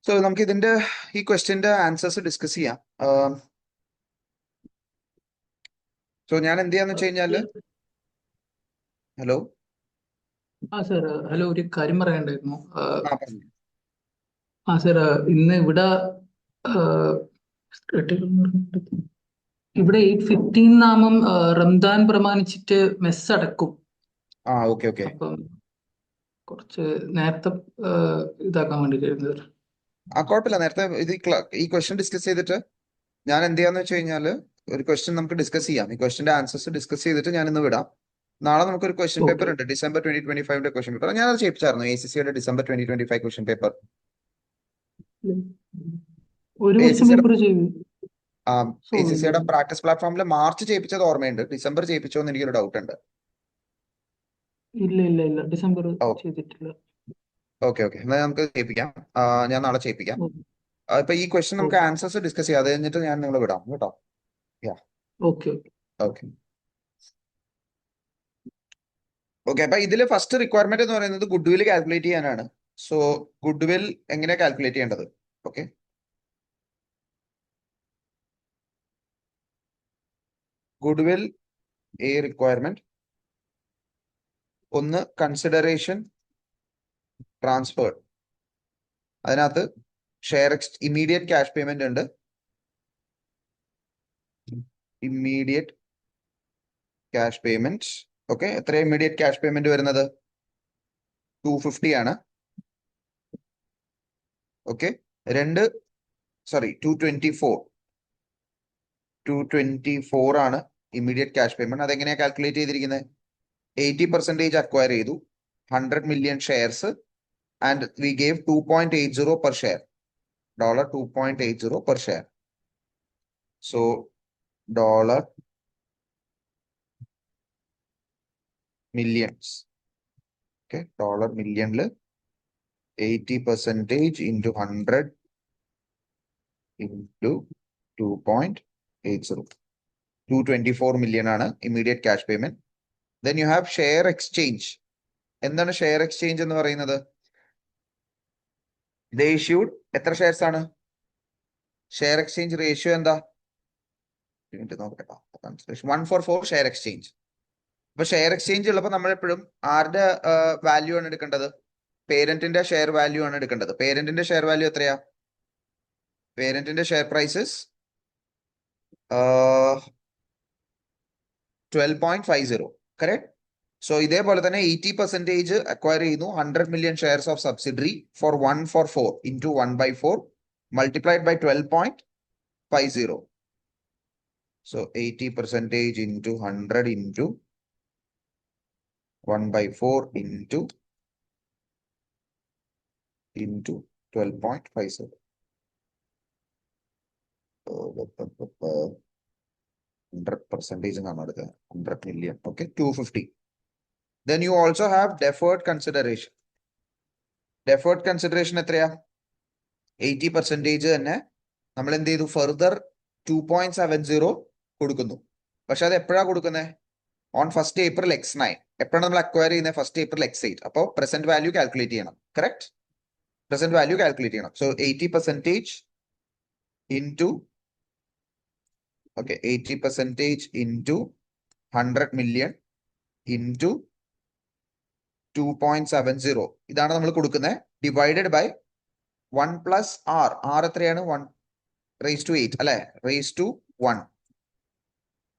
So നമുക്ക് ഇതിന്റെ ഈ ക്വസ്റ്റ്യന്റെ ആൻസേഴ്സ് ഡിസ്കസ് ചെയ്യാം. സോ ഞാൻ എന്ത് ചെയ്യാന്ന് വെച്ച് കഴിഞ്ഞാല് ഹലോ സാർ, ഹലോ, ഒരു കാര്യം പറയാണ്ടായിരുന്നു. പറഞ്ഞു. സാർ, ഇന്ന് ഇവിടെ ഇവിടെ 8:15 നാമം റംദാൻ പ്രമാണിച്ചിട്ട് മെസ്സ് അടക്കും. Okay okay. അപ്പം കുറച്ച് നേരത്തെ ഇതാക്കാൻ വേണ്ടിയിട്ടായിരുന്നു സാർ. കുഴപ്പമില്ല. നേരത്തെ ഈ ക്വസ്റ്റ്യൻ ഡിസ്കസ് ചെയ്തിട്ട് ഞാൻ എന്ത് ചെയ്യാന്ന് വെച്ച് കഴിഞ്ഞാല് ഒരു ക്വസ്റ്റ്യൻ നമുക്ക് ഡിസ്കസ് ചെയ്യാം. ഈ ക്വസ്റ്റ്യന്റെ ആൻസേഴ്സ് ഡിസ്കസ് ചെയ്തിട്ട് ഞാൻ ഇന്ന് വിടാം. നാളെ നമുക്കൊരു ക്വസ്റ്റ്യൻ പേപ്പർ ഓക്കെ. ഉണ്ട്, ഡിസംബർ 2025 ക്വസ്റ്റ്യൻ പേപ്പർ. ഞാൻ അത് ചെയ്യിപ്പിച്ചായിരുന്നു, ACCയുടെ ഡിസംബർ 2025 ക്വസ്റ്റ്യൻ പേപ്പർ. ഒരു എ സി ക്വസ്റ്റ്യൻ സിയുടെ പേപ്പർ ചെയ്യും. ACCയുടെ പ്രാക്ടീസ് പ്ലാറ്റ്ഫോമിൽ മാർച്ച് ചെയ്യിപ്പിച്ചത് ഓർമ്മയുണ്ട്, ഡിസംബർ ചെയ്യിപ്പിച്ചോ എന്ന് എനിക്കൊരു ഡൗട്ട് ഉണ്ട്. ഇല്ല ഇല്ല ഇല്ല, ഡിസംബർ ഓ ചെയ്തിട്ടില്ല. ഓക്കെ ഓക്കെ, എന്നാൽ നമുക്ക് ചെയ്യിപ്പിക്കാം. ഞാൻ നാളെ ചെയ്യിപ്പിക്കാം. ഇപ്പൊ ഈ ക്വസ്റ്റ്യൻ നമുക്ക് ഓക്കെ ആൻസേഴ്സ് ഡിസ്കസ് ചെയ്യാം, അത് കഴിഞ്ഞിട്ട് ഞാൻ നിങ്ങളെ വിടാം കേട്ടോ. Yeah okay okay okay. അപ്പൊ ഇതിൽ ഫസ്റ്റ് റിക്വയർമെന്റ് എന്ന് പറയുന്നത് ഗുഡ് വിൽ കാൽക്കുലേറ്റ് ചെയ്യാനാണ്. സോ ഗുഡ് വിൽ എങ്ങനെയാ കാൽക്കുലേറ്റ് ചെയ്യേണ്ടത്? ഓക്കെ, ഗുഡ് വിൽ റിക്വയർമെന്റ് ഒന്ന്, കൺസിഡറേഷൻ ട്രാൻസ്ഫേർഡ്. അതിനകത്ത് ഇമ്മീഡിയറ്റ് ക്യാഷ് പേയ്മെന്റ് ഉണ്ട്. Immediate cash payment. ഓക്കെ, എത്ര ഇമ്മീഡിയറ്റ് ക്യാഷ് പേയ്മെന്റ് വരുന്നത്? 250 ആണ്. ഓക്കെ, 224 ആണ് ഇമ്മീഡിയറ്റ് ക്യാഷ് പേയ്മെന്റ്. അതെങ്ങനെയാ കാൽക്കുലേറ്റ് ചെയ്തിരിക്കുന്നത്? 80% അക്വയർ ചെയ്തു, 100 million shares, and we gave 2.80 per share, $2.80 per share. So dollar millions. Okay, dollar millionല് 80% into 100 into 2.80, 224 million ആണ് immediate cash payment. Then you have share exchange. എന്താണ് share exchange എന്ന് പറയുന്നത്? ദേ issued എത്ര shares ആണ്? Share exchange ratio എന്താ? നോക്കട്ടെ, 1:4 share exchange. ഇപ്പൊ share exchange ഉള്ളപ്പോൾ നമ്മൾ എപ്പോഴും ആരുടെ വാല്യൂ ആണ് എടുക്കേണ്ടത്? പേരന്റിന്റെ ഷെയർ വാല്യൂ ആണ് എടുക്കേണ്ടത്. പേരന്റിന്റെ ഷെയർ വാല്യൂ എത്രയാ? പേരന്റിന്റെ ഷെയർ പ്രൈസസ് 12.50, കറക്റ്റ്. സോ ഇതേപോലെ തന്നെ 80% അക്വയർ ചെയ്യുന്നു, 100 million shares of subsidiary for 1:4 into 1/4 multiplied by 12.50. So 80% into 100 into 1/4 into 12.50. 100% എന്നാണ് എടുക്കുക. 100 million. Okay, 250. Then you also have deferred consideration. Deferred consideration എത്രയാ? 80% തന്നെ നമ്മൾ എന്ത് ചെയ്തു? ഫർദർ 2.70 കൊടുക്കുന്നു. പക്ഷെ അത് എപ്പോഴാ കൊടുക്കുന്നത്? On 1st April X9. എപ്പോഴാണ് നമ്മൾ അക്വയർ ചെയ്യുന്നത്? 1st April X8. അപ്പോൾ പ്രസന്റ് വാല്യൂ കാൽക്കുലേറ്റ് ചെയ്യണം. കറക്റ്റ്, പ്രസന്റ് വാല്യൂ കാൽക്കുലേറ്റ് ചെയ്യണം. സോ 80% into 100 million into 2.70 ഇതാണ് നമ്മൾ കൊടുക്കുന്നത്. Divided by 1 plus R. R എത്രയാണ്? 1/8 അല്ലെ? Raise to 1.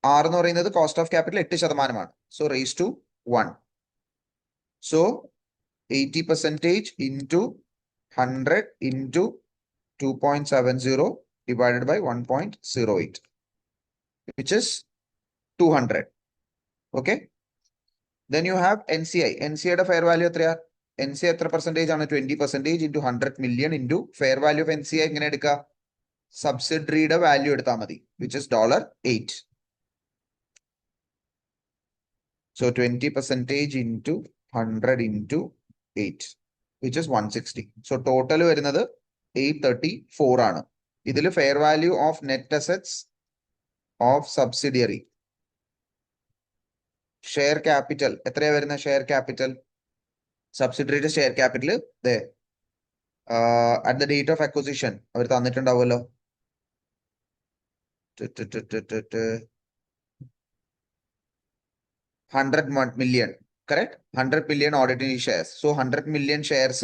R എന്ന് പറയുന്നത് cost of capital 8% so raise to 1. So 80% into 100 into 2.70 divided by 1.08, which is 200. Okay. Then you have NCI. NCIയുടെ fair value എത്രയാ? NCI എത്ര പെർസെന്റേജ് ആണ്? 20% into 100 million into fair value of NCI എങ്ങനെ എടുക്കുക? സബ്സിഡറിയുടെ value എടുത്താൽ മതി, which is $8. So 20% into 100 into 8, which is 160. So total വരുന്നത് 834 ആണ്. ഇതിൽ fair value of net assets of subsidiary, share capital എത്രയാ വരുന്നത്? ഷെയർ ക്യാപിറ്റൽ, സബ്സിഡറിയുടെ share capital at the date of acquisition അവർ തന്നിട്ടുണ്ടാവുമല്ലോ. 100 million, correct? 100 million ordinary shares. So 100 million shares,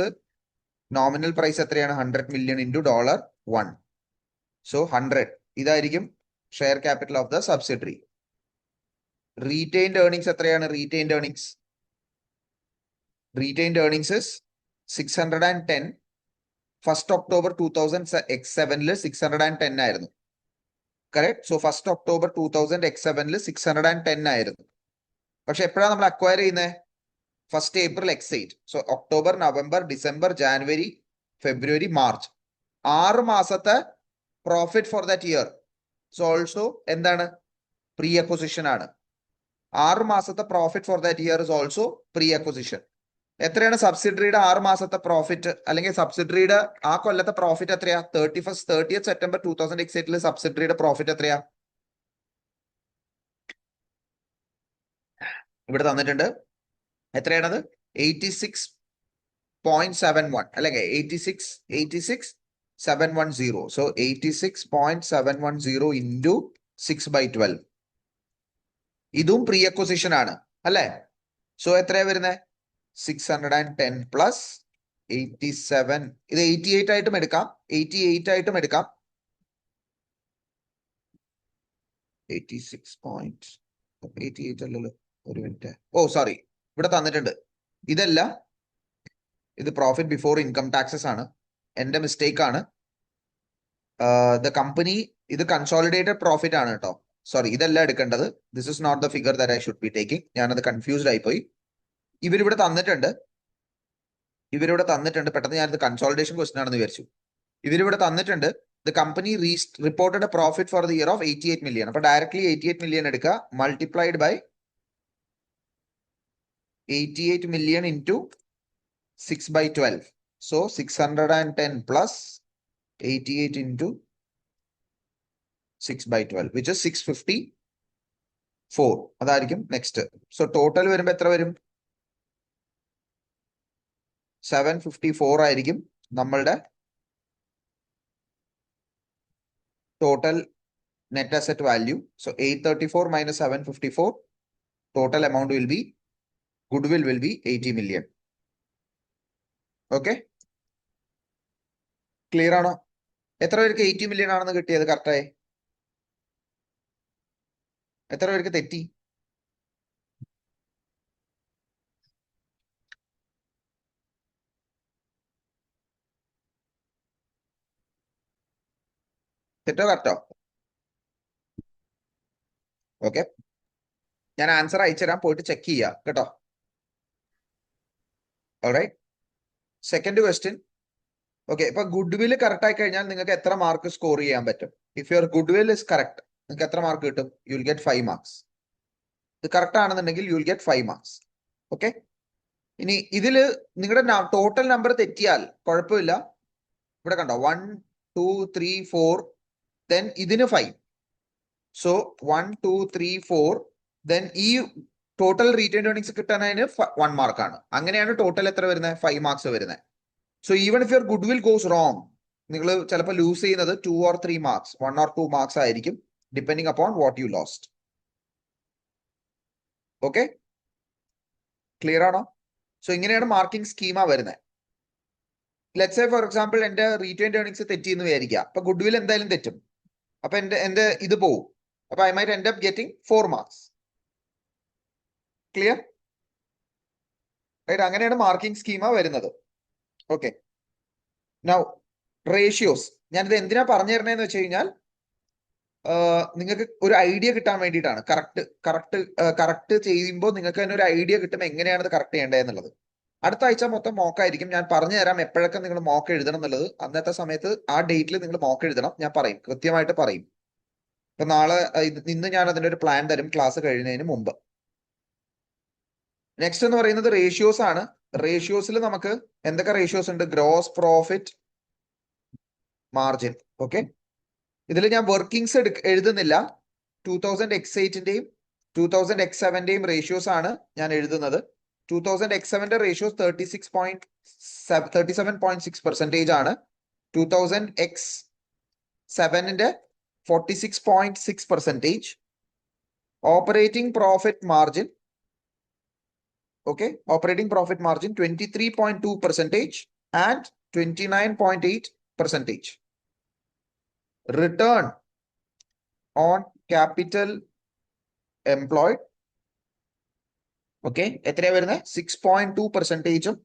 nominal price എത്രയാണ്? 100 million into $1. So 100. ഇതായിരിക്കും share capital of the subsidiary. Retained earnings എത്രയാണ്? Retained earnings is 610. 1st October 2007 610 ആയിരുന്നു, correct? So 1st October 2007 610 ആയിരുന്നു. പക്ഷെ എപ്പോഴാണ് നമ്മൾ അക്വയർ ചെയ്യുന്നത്? 1st April X8. So October, November, December, January, February, March, 6 മാസത്തെ profit for that year. So also എന്താണ്? Pre acquisition ആണ്. 6 മാസത്തെ profit for that year is also pre acquisition. എത്രയാണ് സബ്സിഡറിയുടെ 6 മാസത്തെ പ്രോഫിറ്റ്, അല്ലെങ്കിൽ സബ്സിഡറിയുടെ ആ കൊല്ലത്തെ പ്രോഫിറ്റ് എത്രയാ? 30th September 2008 സബ്സിഡറിയുടെ പ്രോഫിറ്റ് എത്രയാ? ഇവിടെ തന്നിട്ടുണ്ട്. എത്രയാണത്? 86.71 അല്ലെങ്കിൽ 86.710. So 86.710 into 6/12. ഇതും പ്രീ അക്വസിഷൻ ആണ് അല്ലെ? സോ എത്രയാ വരുന്നത്? 610 പ്ലസ് 87. ഇത് 88 ആയിട്ടും എടുക്കാം, 88 ആയിട്ടും എടുക്കാം. 86.88 അല്ലല്ലോ, ഒരു മിനിറ്റ്. ഓ സോറി, ഇവിടെ തന്നിട്ടുണ്ട്. ഇതല്ല, ഇത് പ്രോഫിറ്റ് ബിഫോർ ഇൻകം ടാക്സസ് ആണ്. എന്റെ മിസ്റ്റേക്ക് ആണ്. ദ കമ്പനി, ഇത് കൺസോളിഡേറ്റഡ് പ്രോഫിറ്റ് ആണ് കേട്ടോ. സോറി, ഇതല്ല എടുക്കേണ്ടത്. This is not the figure that I should be taking. ഞാനത് കൺഫ്യൂസ്ഡ് ആയിപ്പോയി. ഇവരിവിടെ തന്നിട്ടുണ്ട്. പെട്ടെന്ന് ഞാനത് കൺസോളിഡേഷൻ ക്വസ്റ്റൻ ആണെന്ന് വിചാരിച്ചു. ഇവരിവിടെ തന്നിട്ടുണ്ട്. The company reported A profit for the year of 88 million. അപ്പൊ ഡയറക്ട്ലി 88 million എടുക്കുക, multiplied by 88 million into 6/12. So 610 plus 88 into 6/12, which is 654. അതായിരിക്കും നെക്സ്റ്റ്. സോ ടോട്ടൽ വരുമ്പോ എത്ര വരും? 754 ആയിരിക്കും നമ്മളുടെ total net asset value. So 834 minus 754, total amount will be, goodwill will be 80 million. Okay, clear ആണോ? എത്ര പേർക്ക് 80 million ആണെന്ന് കിട്ടിയത്? കറക്റ്റായി എത്ര പേർക്ക് തെറ്റി? തെറ്റോ കറക്റ്റോ? ഓക്കെ, ഞാൻ ആൻസർ അയച്ചുതരാം, പോയിട്ട് ചെക്ക് ചെയ്യാം കേട്ടോ. Alright, second question. ഓക്കെ, ഇപ്പൊ ഗുഡ്വിൽ കറക്റ്റ് ആയി കഴിഞ്ഞാൽ നിങ്ങൾക്ക് എത്ര മാർക്ക് സ്കോർ ചെയ്യാൻ പറ്റും? If your goodwill is correct, നിങ്ങൾക്ക് എത്ര മാർക്ക് കിട്ടും? You will get 5 marks. ഇത് കറക്റ്റ് ആണെന്നുണ്ടെങ്കിൽ you will get 5 marks. Okay, ഇനി ഇതില് നിങ്ങളുടെ ടോട്ടൽ നമ്പർ തെറ്റിയാൽ കുഴപ്പമില്ല. ഇവിടെ കണ്ടോ, 1 2 3 4, ദെൻ ഇതിന് 5. സോ 1 2 3 4, ദെൻ ഈ ടോട്ടൽ റീറ്റെയിൻ ഏർണിംഗ്സ് കിട്ടാനതിന് 1 mark ആണ്. അങ്ങനെയാണ് ടോട്ടൽ എത്ര വരുന്നത്? 5 marks വരുന്നത്. So even if your goodwill goes wrong, നിങ്ങൾ ചിലപ്പോൾ ലൂസ് ചെയ്യുന്നത് 2 or 3 marks, 1 or 2 marks ആയിരിക്കും, depending upon what you lost. Okay, clear ആണോ? സോ ഇങ്ങനെയാണ് മാർക്കിംഗ് സ്കീമ വരുന്നത്. ലെറ്റ്സ് സേ ഫോർ എക്സാമ്പിൾ എന്റെ റീറ്റെയിൻഡ് ഏർണിംഗ്സ് തെറ്റി എന്ന് വിചാരിക്കുക. അപ്പൊ ഗുഡ്വിൽ എന്തായാലും തെറ്റും. അപ്പൊ എന്റെ ഇത് പോവും. അപ്പൊ I might end up getting 4 marks. Clear? Right, അങ്ങനെയാണ് മാർക്കിംഗ് സ്കീമ വരുന്നത്. Okay, now ratios. ഞാനിത് എന്തിനാ പറഞ്ഞു തരണേന്ന് വെച്ച് കഴിഞ്ഞാൽ നിങ്ങൾക്ക് ഒരു ഐഡിയ കിട്ടാൻ വേണ്ടിയിട്ടാണ്. കറക്റ്റ് ചെയ്യുമ്പോൾ നിങ്ങൾക്ക് തന്നെ ഒരു ഐഡിയ കിട്ടും എങ്ങനെയാണ് ഇത് കറക്റ്റ് ചെയ്യേണ്ടത് എന്നുള്ളത്. അടുത്ത ആഴ്ച മൊത്തം മോക്കായിരിക്കും. ഞാൻ പറഞ്ഞു തരാം എപ്പോഴൊക്കെ നിങ്ങൾ മോക്ക് എഴുതണം എന്നുള്ളത്. അന്നത്തെ സമയത്ത് ആ ഡേറ്റിൽ നിങ്ങൾ മോക്ക് എഴുതണം. ഞാൻ പറയും, കൃത്യമായിട്ട് പറയും. ഇപ്പൊ നാളെ ഇന്ന് ഞാൻ അതിന്റെ ഒരു പ്ലാൻ തരും ക്ലാസ് കഴിയുന്നതിന് മുമ്പ്. നെക്സ്റ്റ് എന്ന് പറയുന്നത് റേഷ്യോസ് ആണ്. റേഷ്യോസിൽ നമുക്ക് എന്തൊക്കെ റേഷ്യോസ് ഉണ്ട്? Gross profit margin. ഓക്കെ, ഇതിൽ ഞാൻ വർക്കിംഗ്സ് എഴുതുന്നില്ല. 2000 X8-ന്റെയും 2000 X7-ന്റെയും റേഷ്യോസ് ആണ് ഞാൻ എഴുതുന്നത്. 2000X7 റേഷ്യോ 37.6% ആണ്. 2000X7 46.6%. Operating profit margin, okay, operating profit margin 23.2% and 29.8%. Return on capital employed, okay, എത്രയാ വരുന്നത്? 6.2%ഉം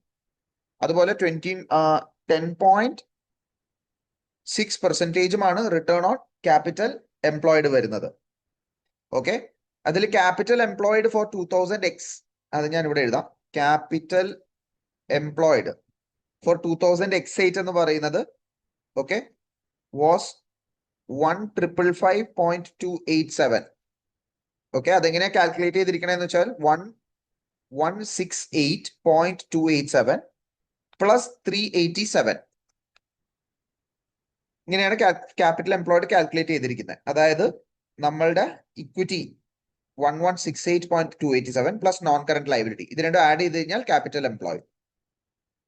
അതുപോലെ 10.6%ഉമാണ് റിട്ടേൺ ഓൺ ക്യാപിറ്റൽ എംപ്ലോയിഡ് വരുന്നത്. ഓക്കെ, അതിൽ ക്യാപിറ്റൽ എംപ്ലോയിഡ് ഫോർ 2000X, അത് ഞാൻ ഇവിടെ എഴുതാം. ക്യാപിറ്റൽ എംപ്ലോയിഡ് ഫോർ 2000X8 എന്ന് പറയുന്നത്, ഓക്കെ, വാസ് 1,555.287. ഓക്കെ, അതെങ്ങനെയാ കാൽക്കുലേറ്റ് ചെയ്തിരിക്കണെന്ന് വെച്ചാൽ 1,168.287 പ്ലസ് 387. ഇങ്ങനെയാണ് ക്യാപിറ്റൽ എംപ്ലോയിഡ് കാൽക്കുലേറ്റ് ചെയ്തിരിക്കുന്നത്. അതായത് നമ്മളുടെ equity 1,168.287 plus non current liability, ഇത് രണ്ടും ആഡ് ചെയ്ത് കഴിഞ്ഞാൽ capital employed.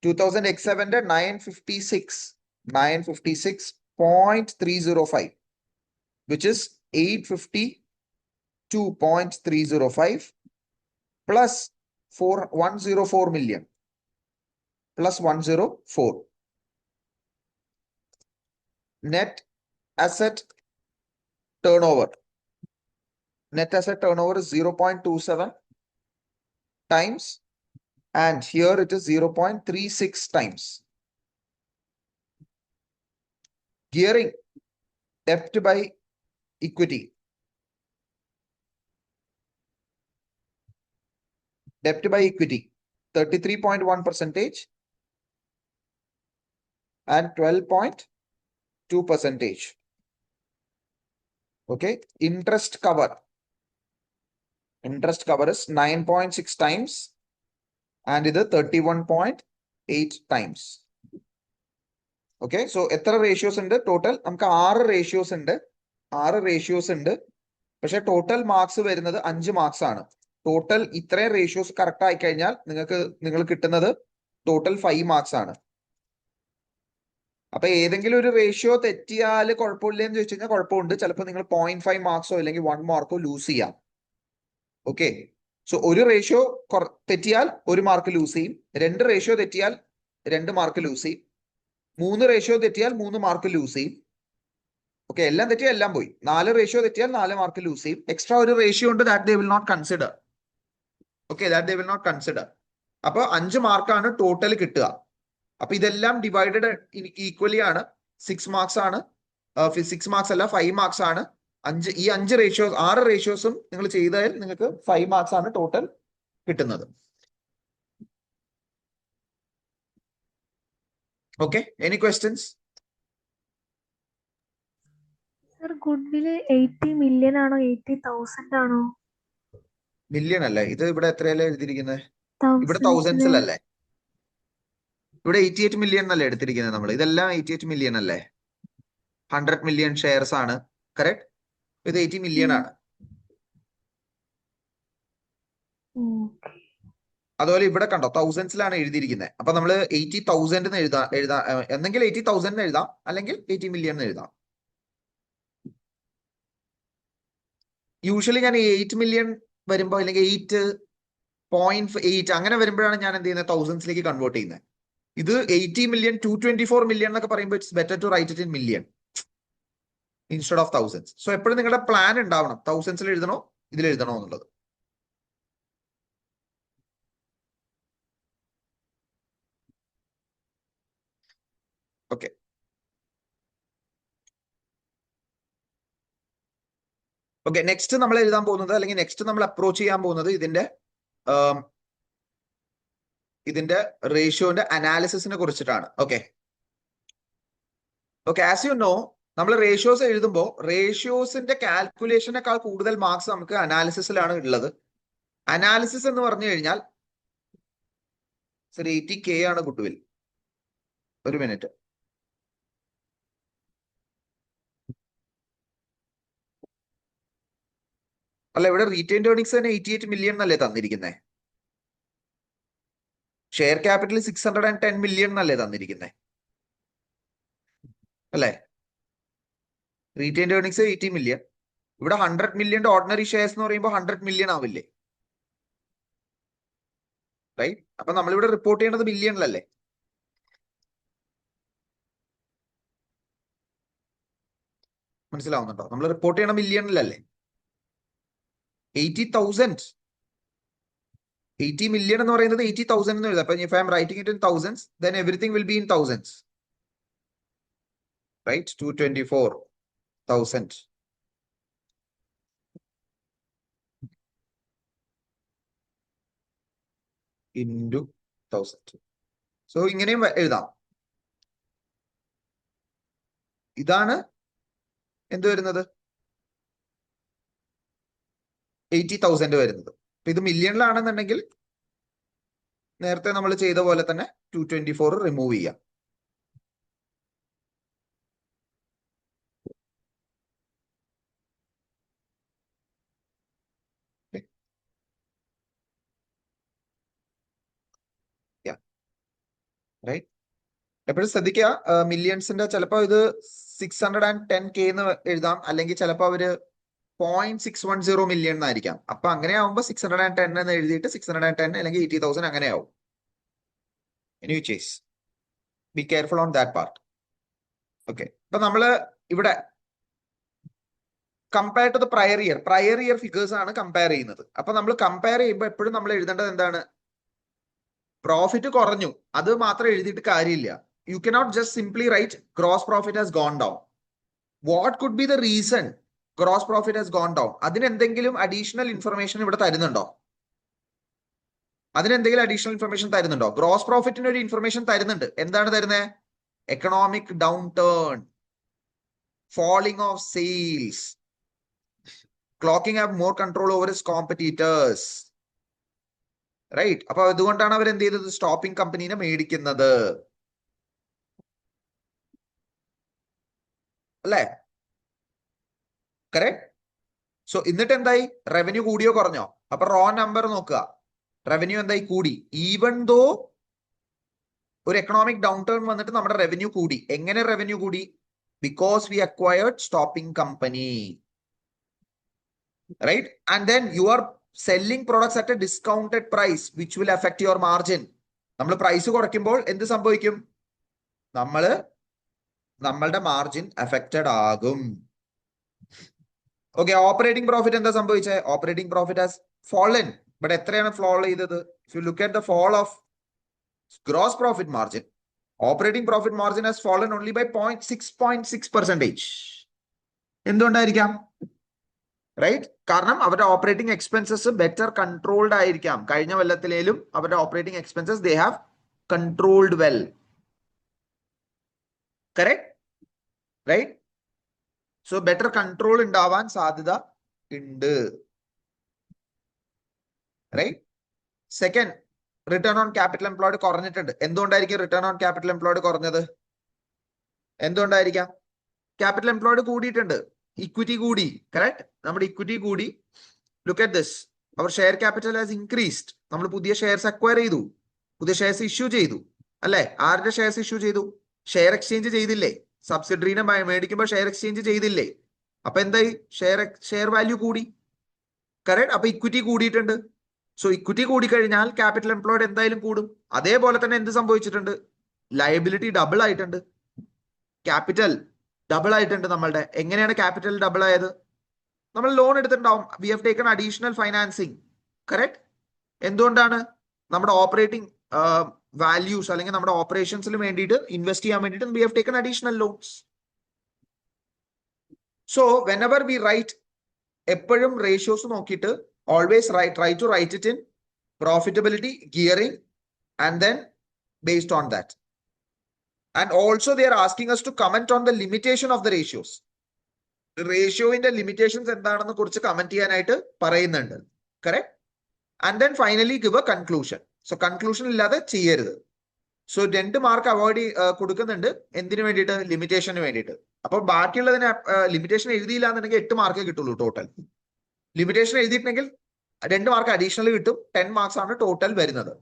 2000X7 956.305, which is 852.305 plus 104 million plus 104. Net asset turnover. Net asset turnover is 0.27 times, and here it is 0.36 times. Gearing, debt by equity. Debt by equity 33.1% and 12.2%. Okay, interest cover. Interest cover is 9.6 times and ഇത് 31.8 times. Okay, so എത്ര ratios ഉണ്ട് total? നമുക്ക് 6 ratios ഉണ്ട്. പക്ഷെ total marks വരുന്നത് 5 marks ആണ്. Total ഇത്രയും ratios correct ആയി കഴിഞ്ഞാൽ നിങ്ങൾ കിട്ടുന്നത് ടോട്ടൽ 5 മാർക്സ് ആണ്. അപ്പൊ ഏതെങ്കിലും ഒരു റേഷ്യോ തെറ്റിയാൽ കുഴപ്പമില്ലെന്ന് ചോദിച്ചു കഴിഞ്ഞാൽ കുഴപ്പമുണ്ട്. ചിലപ്പോൾ നിങ്ങൾ 0.5 മാർക്സോ അല്ലെങ്കിൽ 1 മാർക്കോ ലൂസ് ചെയ്യാം. ഓക്കെ, സോ ഒരു റേഷ്യോ തെറ്റിയാൽ 1 മാർക്ക് ലൂസ് ചെയ്യും, 2 റേഷ്യോ തെറ്റിയാൽ 2 മാർക്ക് ലൂസ് ചെയ്യും, 3 റേഷ്യോ തെറ്റിയാൽ 3 മാർക്ക് ലൂസ് ചെയ്യും. ഓക്കെ, എല്ലാം തെറ്റിയാൽ എല്ലാം പോയി. 4 റേഷ്യോ തെറ്റിയാൽ 4 മാർക്ക് ലൂസ് ചെയ്യും. എക്സ്ട്രാ ഒരു റേഷ്യോ ഉണ്ട്, that they will not consider. Okay, that they will not consider. അപ്പൊ 5 മാർക്കാണ് ടോട്ടൽ കിട്ടുക. അപ്പൊ ഇതെല്ലാം ഡിവൈഡഡ് ഈക്വലി ആണ്. 6 മാർക്സ് ആണ്, 6 മാർക്സ് അല്ല 5 മാർക്സ് ആണ്. ഈ 5 റേഷ്യോസ് 6 റേഷ്യോസും നിങ്ങൾ ചെയ്താൽ നിങ്ങൾക്ക് 5 മാർക്സ് ആണ് ടോട്ടൽ കിട്ടുന്നത്. Okay, any questions? Sir, goodwill 80 million ആണോ 80,000 ആണോ? മില്യൺ അല്ലേ, ഇത് ഇവിടെ എത്രയല്ലേ എഴുതിയിരിക്കുന്നത്? ഇവിടെ തൗസൻഡ്സിലല്ലേ? ഇവിടെ 88 മില്യൺ അല്ലേ എടുത്തിരിക്കുന്നത് നമ്മൾ? ഇതെല്ലാം 88 മില്യൺ അല്ലേ? 100 മില്യൺ ഷെയർസ് ആണ്, കറക്റ്റ്? ഇത് 80 മില്യൺ ആണ്. അതുപോലെ ഇവിടെ കണ്ടോ, തൗസൻഡ്സിലാണ് എഴുതിയിരിക്കുന്നത്. അപ്പൊ നമ്മൾ 80,000 എഴുതാം, എന്നെങ്കിൽ 80,000 എഴുതാം, അല്ലെങ്കിൽ 80 മില്യൺ എഴുതാം. യൂഷ്വലി ഞാൻ 8 മില്യൺ വരുമ്പോ അല്ലെങ്കിൽ 8.8 അങ്ങനെ വരുമ്പോഴാണ് ഞാൻ എന്ത് ചെയ്യുന്നത്, തൗസൻഡ്സിലേക്ക് കൺവേർട്ട് ചെയ്യുന്നത്. ഇത് 80 മില്യൺ 224 മില്യൺ എന്നൊക്കെ പറയുമ്പോൾ it's better to write it in million instead of thousands. So എപ്പോഴും നിങ്ങളുടെ പ്ലാൻ ഉണ്ടാവണം, തൗസൻഡ്സിൽ എഴുതണോ ഇതിൽ എഴുതണോ എന്നുള്ളത്. ഓക്കെ, ഓക്കെ, നെക്സ്റ്റ് നമ്മൾ എഴുതാൻ പോകുന്നത്, അല്ലെങ്കിൽ നെക്സ്റ്റ് നമ്മൾ അപ്രോച്ച് ചെയ്യാൻ പോകുന്നത് ഇതിന്റെ റേഷ്യോന്റെ അനാലിസിസിനെ കുറിച്ചിട്ടാണ്. Okay, okay, as you know, നമ്മൾ റേഷ്യോസ് എഴുതുമ്പോൾ റേഷ്യോസിന്റെ കാൽക്കുലേഷനേക്കാൾ കൂടുതൽ മാർക്സ് നമുക്ക് അനാലിസിസിലാണ് ഉള്ളത്. അനാലിസിസ് എന്ന് പറഞ്ഞു കഴിഞ്ഞാൽ 80K ആണ് ഗുഡ്വിൽ. ഒരു മിനിറ്റ്, അല്ല ഇവിടെ റീറ്റെയിൻഡ് ഏർണിങ്സ് തന്നെ 88 മില്യൺ എന്നല്ലേ തന്നിരിക്കുന്നത്? ഷെയർ ക്യാപിറ്റൽ 610 മില്യൺ എന്നല്ലേ തന്നിരിക്കുന്നത്, അല്ലേ? Retained earnings 80 million. ഇവിടെ 100 മില്യൺ ഓർഡിനറി ഷെയർസ് എന്ന് പറയുമ്പോൾ 100 മില്യൺ ആവില്ലേ? റൈറ്റ്. അപ്പൊ നമ്മളിവിടെ റിപ്പോർട്ട് ചെയ്യേണ്ടത് മില്യണിലല്ലേ? മനസ്സിലാവുന്നുണ്ടോ? നമ്മൾ റിപ്പോർട്ട് ചെയ്യണ മില്യണിലല്ലേ? 80,000. 80 മില്യൺ എന്ന് പറയുന്നത് 80,000 എന്ന് എഴുതാം. അപ്പൊ if I M writing it in thousands, then everything will be in thousands. Right? 224,000 into 1000. So ഇങ്ങനെയും എഴുതാം. ഇതാണ് എന്ത് വരുന്നത്? 80,000 വരുന്നത്. അപ്പൊ ഇത് മില്യണിലാണെന്നുണ്ടെങ്കിൽ നേരത്തെ നമ്മൾ ചെയ്ത പോലെ തന്നെ 224 റിമൂവ് ചെയ്യാം. റൈറ്റ്. എപ്പോഴും ശ്രദ്ധിക്കുക, മില്യൺസിന്റെ ചിലപ്പോൾ ഇത് 610K എന്ന് എഴുതാം, അല്ലെങ്കിൽ ചിലപ്പോൾ അവര് 0.610 മില്യൺ എന്നായിരിക്കാം. അപ്പൊ അങ്ങനെ ആവുമ്പോൾ 610 എന്ന് എഴുതിയിട്ട് 610 അല്ലെങ്കിൽ 80,000 അങ്ങനെ ആവും. Any case, be careful on that part. Okay. അപ്പൊ നമ്മള് ഇവിടെ compare to the prior year figures ആണ് കമ്പയർ ചെയ്യുന്നത്. അപ്പൊ നമ്മൾ കമ്പയർ ചെയ്യുമ്പോൾ എപ്പോഴും നമ്മൾ എഴുതേണ്ടത് എന്താണ്? പ്രോഫിറ്റ് കുറഞ്ഞു, അത് മാത്രം എഴുതിയിട്ട് കാര്യമില്ല. You cannot just simply write gross profit has gone down. What could be the reason gross profit has gone down? അതിനെന്തെങ്കിലും അഡീഷണൽ ഇൻഫർമേഷൻ ഇവിടെ തരുന്നുണ്ടോ? അതിനെന്തെങ്കിലും അഡീഷണൽ ഇൻഫർമേഷൻ തരുന്നുണ്ടോ? ഗ്രോസ് പ്രോഫിറ്റിന് ഒരു ഇൻഫർമേഷൻ തരുന്നുണ്ട്. എന്താണ് തരുന്നത്? Economic downturn, falling of sales, clocking have more control over its competitors. Right. അപ്പൊ അതുകൊണ്ടാണ് അവർ എന്ത് ചെയ്തത്? സ്റ്റോപ്പിംഗ് കമ്പനീനെ മേടിക്കുന്നത്, അല്ലേ? കറക്റ്റ്. സോ എന്നിട്ട് എന്തായി? റവന്യൂ കൂടിയോ കുറഞ്ഞോ? അപ്പൊ റോ നമ്പർ നോക്കുക, റവന്യൂ എന്തായി? കൂടി. ഈവൻ ദോ ഒരു എക്കണോമിക് ഡൗൺ ടേൺ വന്നിട്ട് നമ്മുടെ റവന്യൂ കൂടി. എങ്ങനെ റവന്യൂ കൂടി? Because we acquired stopping company, right? And then you are selling products at a discounted price which will affect your margin. നമ്മൾ പ്രൈസ് കുറയ്ക്കുമ്പോൾ എന്ത് സംഭവിക്കും? നമ്മളുടെ മാർജിൻ അഫക്റ്റഡ് ആകും. ഓക്കെ. ഓപ്പറേറ്റിംഗ് പ്രോഫിറ്റ് എന്താ സംഭവിച്ചത്? Operating profit has fallen. ഇവിടെ എത്രയാണ് fall ചെയ്തത്? If you look at the fall of gross profit margin, operating profit margin has fallen only by 6.6%. എന്തുകൊണ്ടായിരിക്കാം? റൈറ്റ്. കാരണം അവരുടെ ഓപ്പറേറ്റിംഗ് എക്സ്പെൻസസ് ബെറ്റർ കൺട്രോൾഡ് ആയിരിക്കാം. കഴിഞ്ഞ കൊല്ലത്തിലേലും അവരുടെ operating expenses they have controlled well. Correct. Right. So better control ഉണ്ടാവാൻ സാധ്യത ഉണ്ട്. Right. Second, return on capital employed കുറഞ്ഞിട്ടുണ്ട്. എന്തുകൊണ്ടായിരിക്കും റിട്ടേൺ ഓൺ ക്യാപിറ്റൽ എംപ്ലോയ്ഡ് കുറഞ്ഞത്? എന്തുകൊണ്ടായിരിക്കാം? ക്യാപിറ്റൽ എംപ്ലോയ്ഡ് കൂടിയിട്ടുണ്ട്, ഇക്വിറ്റി കൂടി. കറക്റ്റ്. നമ്മുടെ ഇക്വിറ്റി കൂടി. ലുക്ക് അറ്റ് ദിസ്, അവർ ഷെയർ ക്യാപിറ്റൽ ഹാസ് ഇൻക്രീസ്ഡ്. നമ്മൾ പുതിയ ഷെയർസ് അക്വയർ ചെയ്തു, പുതിയ ഷെയർസ് ഇഷ്യൂ ചെയ്തു, അല്ലെ? ആരുടെ ഷെയർസ് ഇഷ്യൂ ചെയ്തു? ഷെയർ എക്സ്ചേഞ്ച് ചെയ്തില്ലേ? സബ്സിഡറിനെ മേടിക്കുമ്പോൾ ഷെയർ എക്സ്ചേഞ്ച് ചെയ്തില്ലേ? അപ്പൊ എന്തായി? ഷെയർ വാല്യൂ കൂടി. കറക്റ്റ്. അപ്പൊ ഇക്വിറ്റി കൂടിയിട്ടുണ്ട്. സോ ഇക്വിറ്റി കൂടിക്കഴിഞ്ഞാൽ ക്യാപിറ്റൽ എംപ്ലോയ്ഡ് എന്തായാലും കൂടും. അതേപോലെ തന്നെ എന്ത് സംഭവിച്ചിട്ടുണ്ട്? ലയബിലിറ്റി ഡബിൾ ആയിട്ടുണ്ട്, ക്യാപിറ്റൽ ഡബിൾ ആയിട്ടുണ്ട് നമ്മളുടെ. എങ്ങനെയാണ് ക്യാപിറ്റൽ ഡബിൾ ആയത്? നമ്മൾ ലോൺ എടുത്തിട്ടുണ്ടാവും. We have taken additional financing. Correct. എന്തുകൊണ്ടാണ്? നമ്മുടെ ഓപ്പറേറ്റിംഗ് വാല്യൂസ് അല്ലെങ്കിൽ നമ്മുടെ ഓപ്പറേഷൻസിന് വേണ്ടിയിട്ട് ഇൻവെസ്റ്റ് ചെയ്യാൻ വേണ്ടിയിട്ട് we have taken additional loans. So whenever we right, എപ്പോഴും റേഷ്യോസ് നോക്കിയിട്ട് always try to write it in profitability, gearing, and then based on that. And also they are asking us to comment on the limitation of the ratios. Ratio in the limitations എന്താണെന്ന് കുറിച്ച് comment ചെയ്യാനായിട്ട് പറയുന്നുണ്ട്. Correct? And then finally give a conclusion. So conclusion ഇല്ലാതെ ചെയ്യരുത്. So 2 mark avoid കൊടുക്കുന്നുണ്ട്. എന്തിനു വേണ്ടിയിട്ട്? ലിമിറ്റേഷന് വേണ്ടിയിട്ട്. അപ്പൊ ബാക്കിയുള്ളതിന് ലിമിറ്റേഷൻ എഴുതിയില്ല എന്നുണ്ടെങ്കിൽ 8 മാർക്കേ കിട്ടുള്ളൂ ടോട്ടൽ. ലിമിറ്റേഷൻ എഴുതിയിട്ടുണ്ടെങ്കിൽ 2 മാർക്ക് അഡീഷണൽ കിട്ടും. 10 മാർക്സ് ആണ് ടോട്ടൽ വരുന്നത്.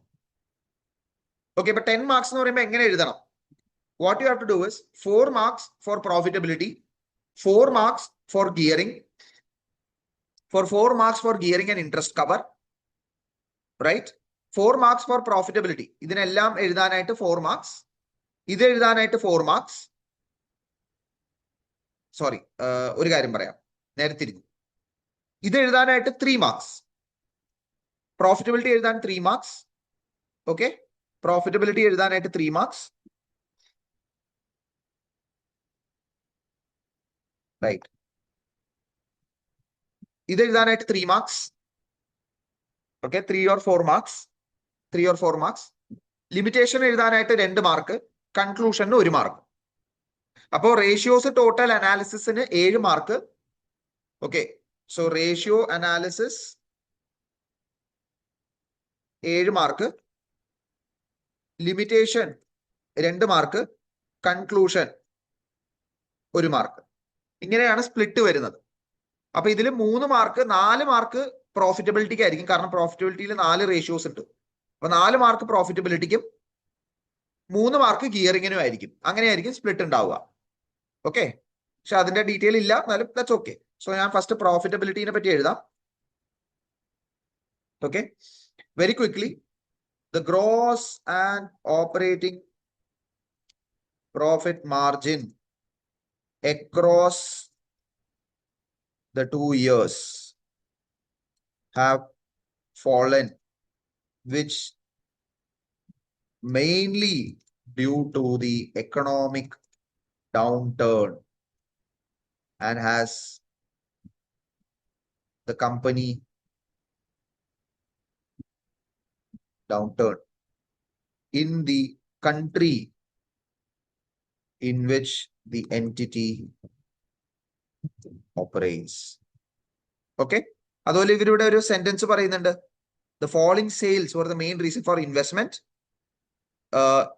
ഓക്കെ, ഇപ്പൊ 10 മാർക്സ് എന്ന് പറയുമ്പോൾ എങ്ങനെ എഴുതണം? What you have to do is 4 marks for profitability, 4 marks for gearing, for 4 marks for gearing and interest cover, right? 4 marks for profitability. ഇതിനെല്ലാം എഴുതാനായിട്ട് 4 marks. ഇത് എഴുതാനായിട്ട് 4 marks. സോറി, ഒരു കാര്യം പറയാം, നേരെ തിരിഞ്ഞു. ഇത് എഴുതാനായിട്ട് 3 marks. പ്രോഫിറ്റബിലിറ്റി എഴുതാൻ 3 marks. ഓക്കെ, പ്രോഫിറ്റബിലിറ്റി എഴുതാനായിട്ട് 3 marks. റൈറ്റ്, ഇത് എഴുതാനായിട്ട് 3 marks. Okay, 3 or 4 marks. 3 or 4 marks. Limitation എഴുതാനായിട്ട് 2 മാർക്ക്, കൺക്ലൂഷന് 1 മാർക്ക്. അപ്പോ റേഷ്യോസ് ടോട്ടൽ അനാലിസിസിന് 7 mark. Okay, so ratio analysis 7 mark, limitation 2 mark, conclusion 1 mark. ഇങ്ങനെയാണ് സ്പ്ലിറ്റ് വരുന്നത്. അപ്പൊ ഇതിൽ 3 മാർക്ക്, 4 മാർക്ക് പ്രോഫിറ്റബിലിറ്റിക്ക് ആയിരിക്കും, കാരണം പ്രോഫിറ്റബിലിറ്റിയിൽ 4 റേഷ്യോസ് ഉണ്ട്. അപ്പൊ 4 മാർക്ക് പ്രോഫിറ്റബിലിറ്റിക്കും 3 മാർക്ക് ഗിയറിങ്ങിനും ആയിരിക്കും. അങ്ങനെയായിരിക്കും സ്പ്ലിറ്റ് ഉണ്ടാവുക. ഓക്കെ, പക്ഷെ അതിന്റെ ഡീറ്റെയിൽ ഇല്ല, എന്നാലും ദാറ്റ്സ് ഓക്കെ. സോ ഞാൻ ഫസ്റ്റ് പ്രോഫിറ്റബിലിറ്റിനെ പറ്റി എഴുതാം. Okay, very quickly, the gross and operating profit margin across the 2 years have fallen, which mainly due to the economic downturn, and has the company downturn in the country in which the entity operates. Okay, അതുപോലെ ഇവരുടെ ഒരു sentence പറയുന്നുണ്ട്, the falling sales were the main reason for investment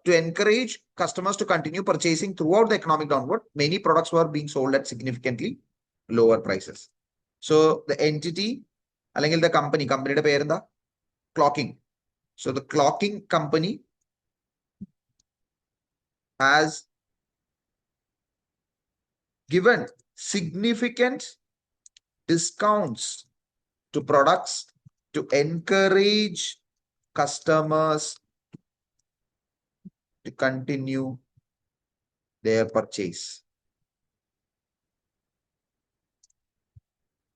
to encourage customers to continue purchasing throughout the economic downward. Many products were being sold at significantly lower prices. So the entity അല്ലെങ്കിൽ the company, കമ്പനിയുടെ പേരെന്താ? Clocking. So the clocking company has given significant discounts to products to encourage customers to continue their purchase,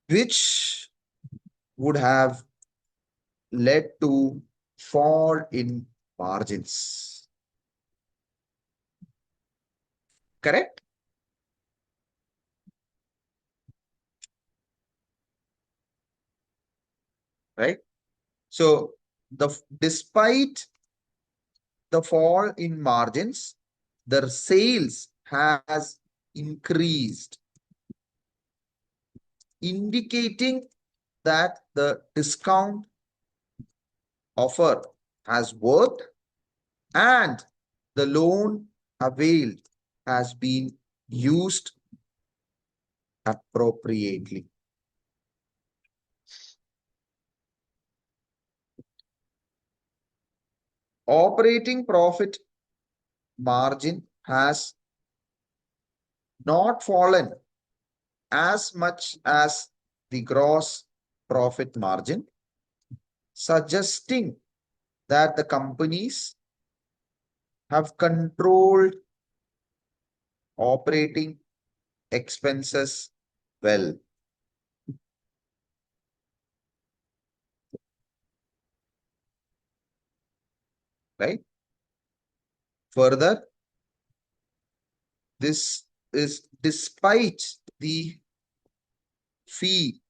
which would have led to fall in margins. Correct? Right? So despite the fall in margins, their sales has increased, indicating that the discount offer has worked and the loan availed has been used appropriately. Operating profit margin has not fallen as much as the gross profit margin, suggesting that the companies have controlled operating expenses well. Right? Further, this is despite the fee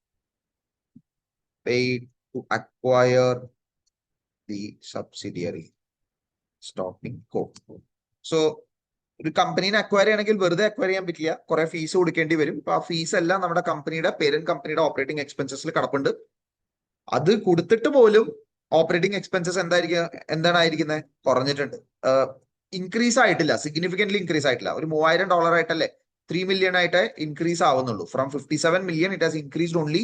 paid to acquire the subsidiary stopping code. So, ഒരു കമ്പനീനെ acquire ചെയ്യണമെങ്കിൽ വെറുതെ acquire ചെയ്യാൻ പറ്റില്ല, കുറെ fees കൊടുക്കേണ്ടി വരും. അപ്പൊ ആ ഫീസ് എല്ലാം നമ്മുടെ കമ്പനിയുടെ പേരന്റ് കമ്പനിയുടെ ഓപ്പറേറ്റിംഗ് എക്സ്പെൻസസിൽ കിടപ്പുണ്ട്. അത് കൊടുത്തിട്ട് പോലും ഓപ്പറേറ്റിംഗ് എക്സ്പെൻസസ് എന്താണ് ആയിരിക്കുന്നത്? കുറഞ്ഞിട്ടുണ്ട്, ഇൻക്രീസ് ആയിട്ടില്ല, സിഗ്നിഫിക്കന്റ്ലി ഇൻക്രീസ് ആയിട്ടില്ല. ഒരു $3000 ആയിട്ടല്ലേ 3 million ആയിട്ട് ഇൻക്രീസ് ആവുന്നുള്ളൂ. From 57 million it has increased only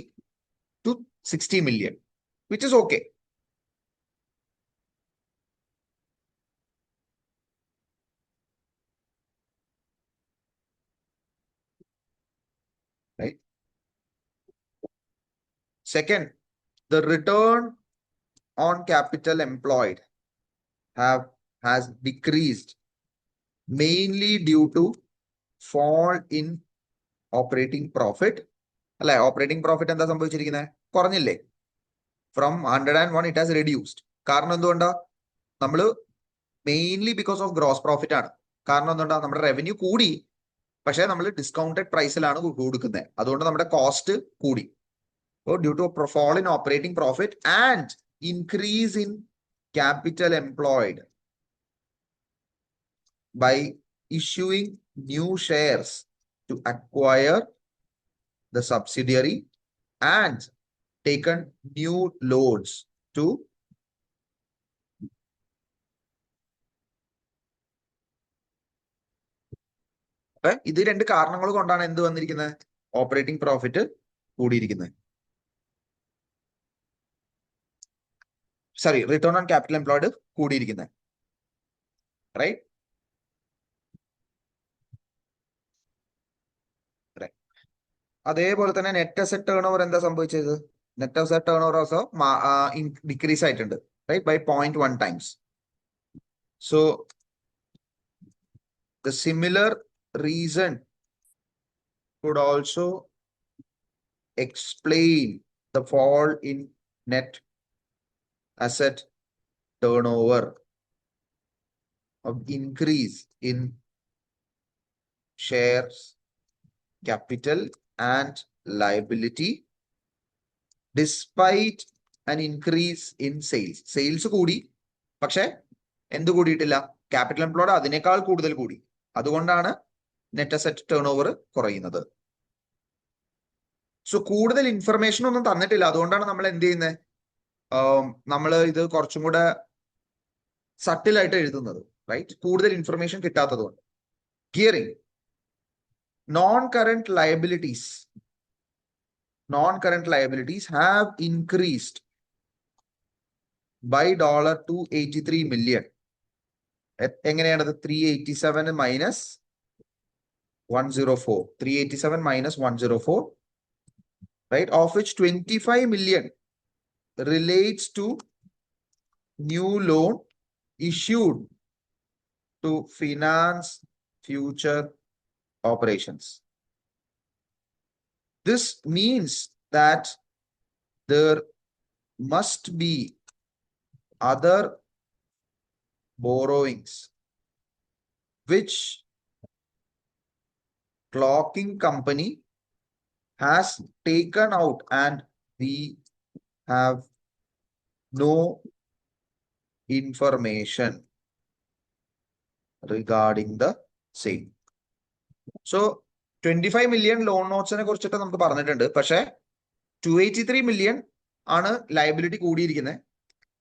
to 60 million, which is okay. Second, the return on capital employed has decreased mainly due to fall in operating profit. അല്ലെ, operating profit എന്താ സംഭവിച്ചിരിക്കുന്നത്? കുറഞ്ഞില്ലേ? From 101 it has reduced. കാരണം എന്തുകൊണ്ടാ? നമ്മള് mainly because of gross profit ആണ്. കാരണം എന്തുകൊണ്ടാ? നമ്മുടെ റവന്യൂ കൂടി, പക്ഷെ നമ്മൾ ഡിസ്കൗണ്ടഡ് പ്രൈസിലാണ് കൊടുക്കുന്നത്. അതുകൊണ്ട് നമ്മുടെ കോസ്റ്റ് കൂടി. Due to fall in operating profit and increase in capital employed by issuing new shares to acquire the subsidiary and taken new loans to ഇത് രണ്ട് കാരണങ്ങൾ കൊണ്ടാണ് എന്ത് വന്നിരിക്കുന്നത്? ഓപ്പറേറ്റിംഗ് പ്രോഫിറ്റ് കൂടിയിരിക്കുന്നത്. Sorry, return on capital employed കൂടിയിരിക്കുന്നത്. Right? അതേപോലെ തന്നെ നെറ്റ് അസറ്റ് ടേൺ ഓവർ എന്താ സംഭവിച്ചത്? Net asset turnover also decrease ആയിട്ടുണ്ട്, right, by 0.1 times. So the similar reason could also explain the fall in net asset turnover of increase in shares, capital and liability despite an increase in sales. Sales കൂടി, പക്ഷെ എന്ത് കൂടിയിട്ടില്ല? Capital employed അതിനേക്കാൾ കൂടുതൽ കൂടി. അതുകൊണ്ടാണ് net asset turn over കുറയുന്നത്. So കൂടുതൽ information ഒന്നും തന്നിട്ടില്ല. അതുകൊണ്ടാണ് നമ്മൾ എന്ത് ചെയ്യുന്നത്? നമ്മൾ ഇത് കുറച്ചും കൂടെ സട്ടിലായിട്ട് എഴുതുന്നത്, റൈറ്റ്? കൂടുതൽ ഇൻഫർമേഷൻ കിട്ടാത്തതുകൊണ്ട്. Gearing, non-current liabilities have increased by $283 million. എങ്ങനെയാണത്? 387 minus 104. 387 minus 104, right? Of which 25 million relates to new loan issued to finance future operations. This means that there must be other borrowings which clocking company has taken out and we have no information regarding the same. So 25 million loan നോട്ട്സിനെ കുറിച്ചിട്ട് നമുക്ക് പറഞ്ഞിട്ടുണ്ട്. പക്ഷെ 283 million ആണ് liability കൂടിയിരിക്കുന്നത്.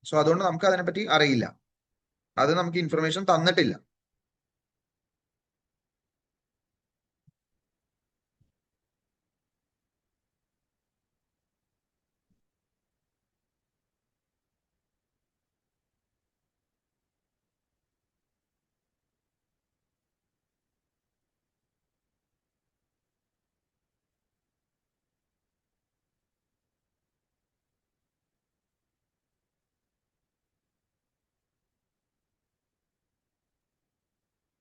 So അതുകൊണ്ട് നമുക്ക് അതിനെപ്പറ്റി അറിയില്ല. അത് നമുക്ക് ഇൻഫർമേഷൻ തന്നിട്ടില്ല.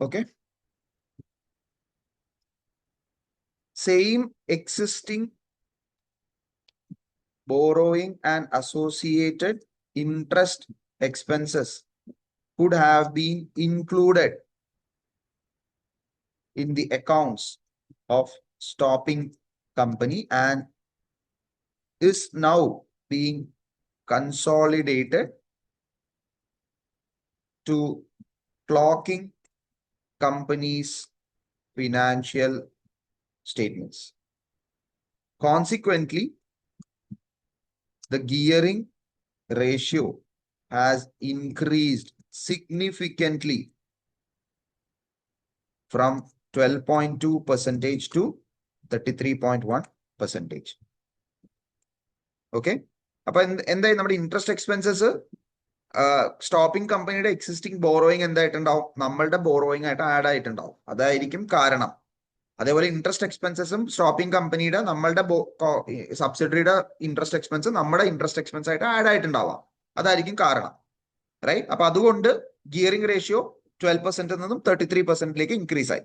Okay. Same existing borrowing and associated interest expenses could have been included in the accounts of stopping company and is now being consolidated to clocking company's financial statements. Consequently, the gearing ratio has increased significantly from 12.2% to 33.1%. Okay. അപ്പൊ എന്തായി? നമ്മുടെ interest expenses stopping കമ്പനിയുടെ existing borrowing എന്തായിട്ടുണ്ടാവും? നമ്മളുടെ borrowing ആയിട്ട് add ആയിട്ടുണ്ടാവും. അതായിരിക്കും കാരണം. അതേപോലെ ഇൻട്രസ്റ്റ് എക്സ്പെൻസസും സ്റ്റോപ്പിംഗ് കമ്പനിയുടെ നമ്മളുടെ സബ്സിഡറിയുടെ ഇൻട്രസ്റ്റ് എക്സ്പെൻസ് നമ്മുടെ ഇൻട്രസ്റ്റ് എക്സ്പെൻസ് ആയിട്ട് ആഡ് ആയിട്ടുണ്ടാവാം. അതായിരിക്കും കാരണം, റൈറ്റ്? അപ്പൊ അതുകൊണ്ട് ഗിയറിംഗ് റേഷ്യോ 12% നിന്നും 33%ലേക്ക് ഇൻക്രീസ് ആയി.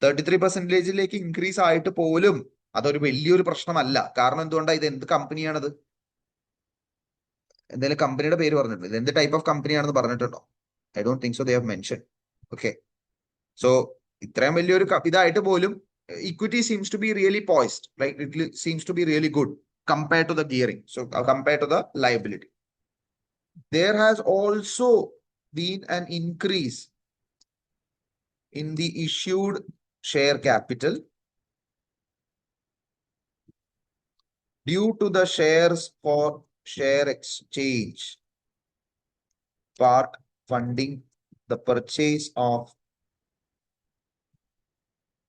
33%ലേക്ക് ഇൻക്രീസ് ആയിട്ട് പോലും അതൊരു വലിയൊരു പ്രശ്നമല്ല. കാരണം എന്തുകൊണ്ടാണ്? ഇത് എന്ത് കമ്പനിയാണത്? എന്തായാലും കമ്പനിയുടെ പേര് പറഞ്ഞിട്ടുണ്ട്. ഇത് എന്ത് ടൈപ്പ് ഓഫ് കമ്പനിയാണെന്ന് പറഞ്ഞിട്ടുണ്ടോ? I don't think so they have mention. Okay, so ഇത്രയും വലിയൊരു ഇതായിട്ട് പോലും equity seems to be really poised, like it seems to be really good compared to the gearing, so compared to the liability. There has also been an increase in the issued share capital due to the shares for share exchange part funding the purchase of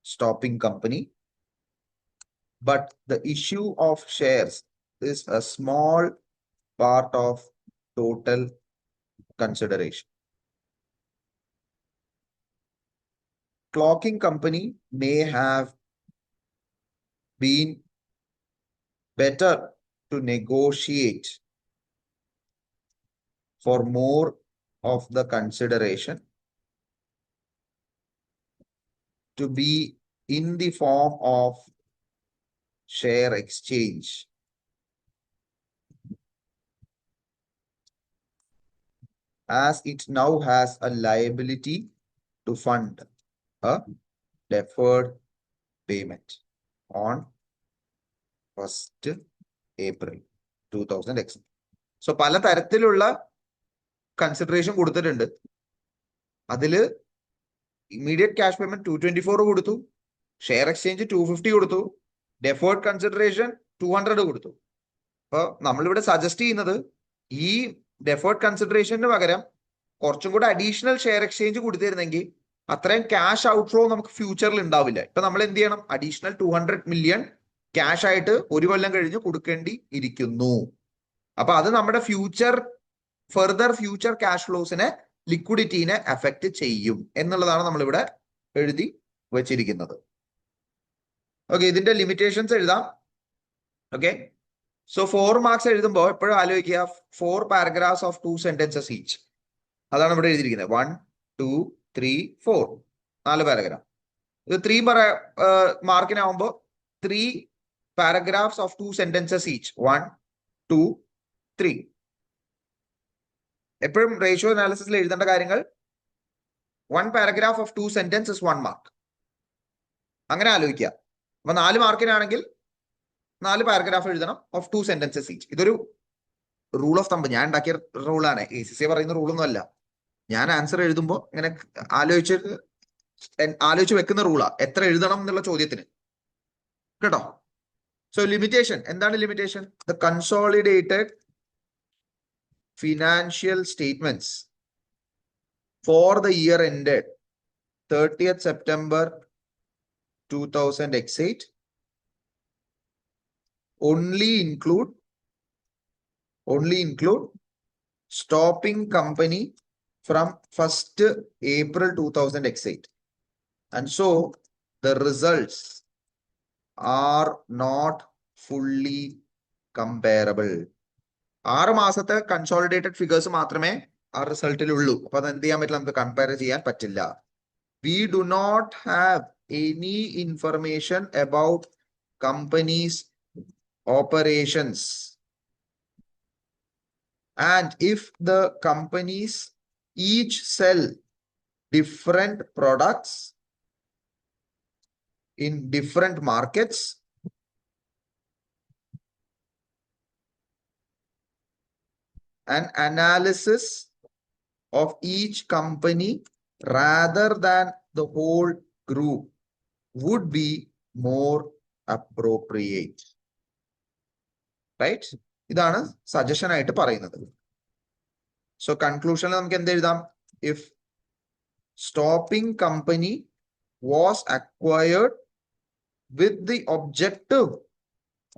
stopping company, but the issue of shares is a small part of total consideration. Clocking company may have been better to negotiate for more of the consideration to be in the form of share exchange, as it now has a liability to fund a deferred payment on 1st April 2000. So പല തരത്തിലുള്ള consideration കൊടുത്തിട്ടുണ്ട്. അതില് immediate cash payment 224 കൊടുത്തു, share exchange 250 കൊടുത്തു, deferred consideration 200 കൊടുത്തു. അപ്പൊ നമ്മളിവിടെ suggest ചെയ്യുന്നത് ഈ ഡെഫേർഡ് കൺസിഡറേഷന് പകരം കുറച്ചും കൂടെ അഡീഷണൽ ഷെയർ എക്സ്ചേഞ്ച് കൊടുത്തിരുന്നെങ്കിൽ അത്രയും ക്യാഷ് ഔട്ട്ഫ്ലോ നമുക്ക് ഫ്യൂച്ചറിൽ ഉണ്ടാവില്ല. ഇപ്പൊ നമ്മൾ എന്ത് ചെയ്യണം? അഡീഷണൽ 200 മില്യൺ ക്യാഷ് ആയിട്ട് ഒരു കൊല്ലം കഴിഞ്ഞ് കൊടുക്കേണ്ടി ഇരിക്കുന്നു. അപ്പൊ അത് നമ്മുടെ ഫെർദർ ഫ്യൂച്ചർ ക്യാഷ് ഫ്ലോസിനെ, ലിക്വിഡിറ്റീനെ അഫക്റ്റ് ചെയ്യും എന്നുള്ളതാണ് നമ്മളിവിടെ എഴുതി വെച്ചിരിക്കുന്നത്. ഓക്കെ, ഇതിന്റെ ലിമിറ്റേഷൻസ് എഴുതാം. ഓക്കെ, സോ 4 മാർക്സ് എഴുതുമ്പോൾ എപ്പോഴും ആലോചിക്കുക 4 പാരഗ്രാഫ്സ് ഓഫ് 2 sentences ഈച്ച്. അതാണ് ഇവിടെ എഴുതിയിരിക്കുന്നത്. 1, 2, 3, 4 4 പാരഗ്രാഫ്. ഇത് 3 മാർക്കിനാവുമ്പോൾ 3 പാരഗ്രാഫ്സ് ഓഫ് 2 sentences ഈച്ച്. 1, 2, 3. എപ്പോഴും റേഷ്യോ അനാലിസിസിൽ എഴുതേണ്ട കാര്യങ്ങൾ 1 പാരഗ്രാഫ് ഓഫ് 2 sentences 1 മാർക്ക്. അങ്ങനെ ആലോചിക്കുക. അപ്പൊ 4 മാർക്കിനാണെങ്കിൽ 4 പാരഗ്രാഫ് എഴുതണം ഓഫ് 2 sentences ഈച്ച്. ഇതൊരു റൂൾ ഓഫ് തമ്പ്, ഞാൻ ഉണ്ടാക്കിയ റൂളാണ്. ACCA പറയുന്ന റൂളൊന്നും അല്ല. ഞാൻ ആൻസർ എഴുതുമ്പോൾ ഇങ്ങനെ ആലോചിച്ച് വെക്കുന്ന റൂളാ, എത്ര എഴുതണം എന്നുള്ള ചോദ്യത്തിന്. കേട്ടോ? സോ ലിമിറ്റേഷൻ എന്താണ്? Limitation the consolidated financial statements for the year ended 30th September 2008 only include stopping company from 1st April 2008, and so the results are not fully comparable. 6 മാസത്തെ കൺസോളിഡേറ്റഡ് ഫിഗേഴ്സ് മാത്രമേ ആ റിസൾട്ടിൽ ഉള്ളൂ. അപ്പൊ അത് എന്ത് ചെയ്യാൻ പറ്റില്ല? നമുക്ക് കമ്പയർ ചെയ്യാൻ പറ്റില്ല. We do not have any information about companies operations, and if the companies each sell different products in different markets, an analysis of each company rather than the whole group would be more appropriate. Right? ഇതാണ് suggestion ആയിട്ട് പറയുന്നത്. So കൺക്ലൂഷനിൽ നമുക്ക് എന്ത് എഴുതാം? If stopping company was acquired with the objective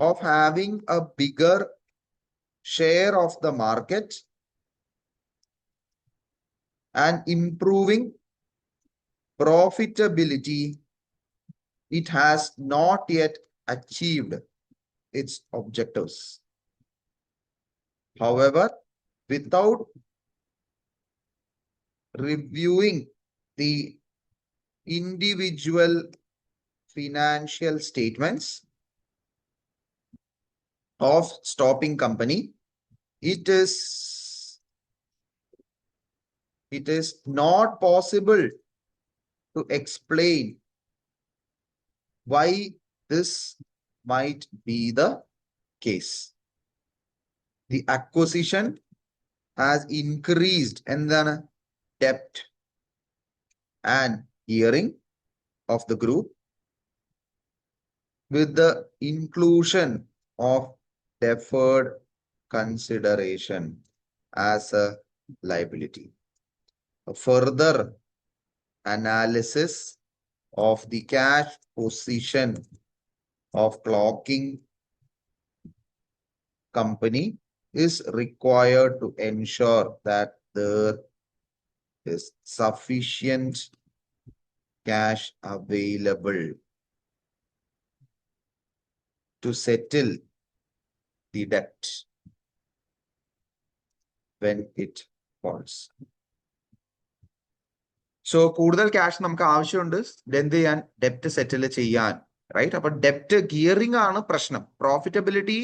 of having A bigger share of the market and improving profitability it has not yet achieved its objectives. However, without reviewing the individual financial statements of stopping company, it is not possible to explain why this might be the case. The acquisition has increased and then debt and gearing of the group with the inclusion of deferred consideration as a liability. A further analysis of the cash position of clocking company is required to ensure that there is sufficient cash available to settle the debt when it falls. So കൂടുതൽ cash നമുക്ക് ആവശ്യമുണ്ട് എന്ത് ചെയ്യാൻ, ഡെപ്റ്റ് സെറ്റിൽ ചെയ്യാൻ, right? അപ്പൊ ഡെപ്റ്റ് gearing ആണ് പ്രശ്നം. Profitability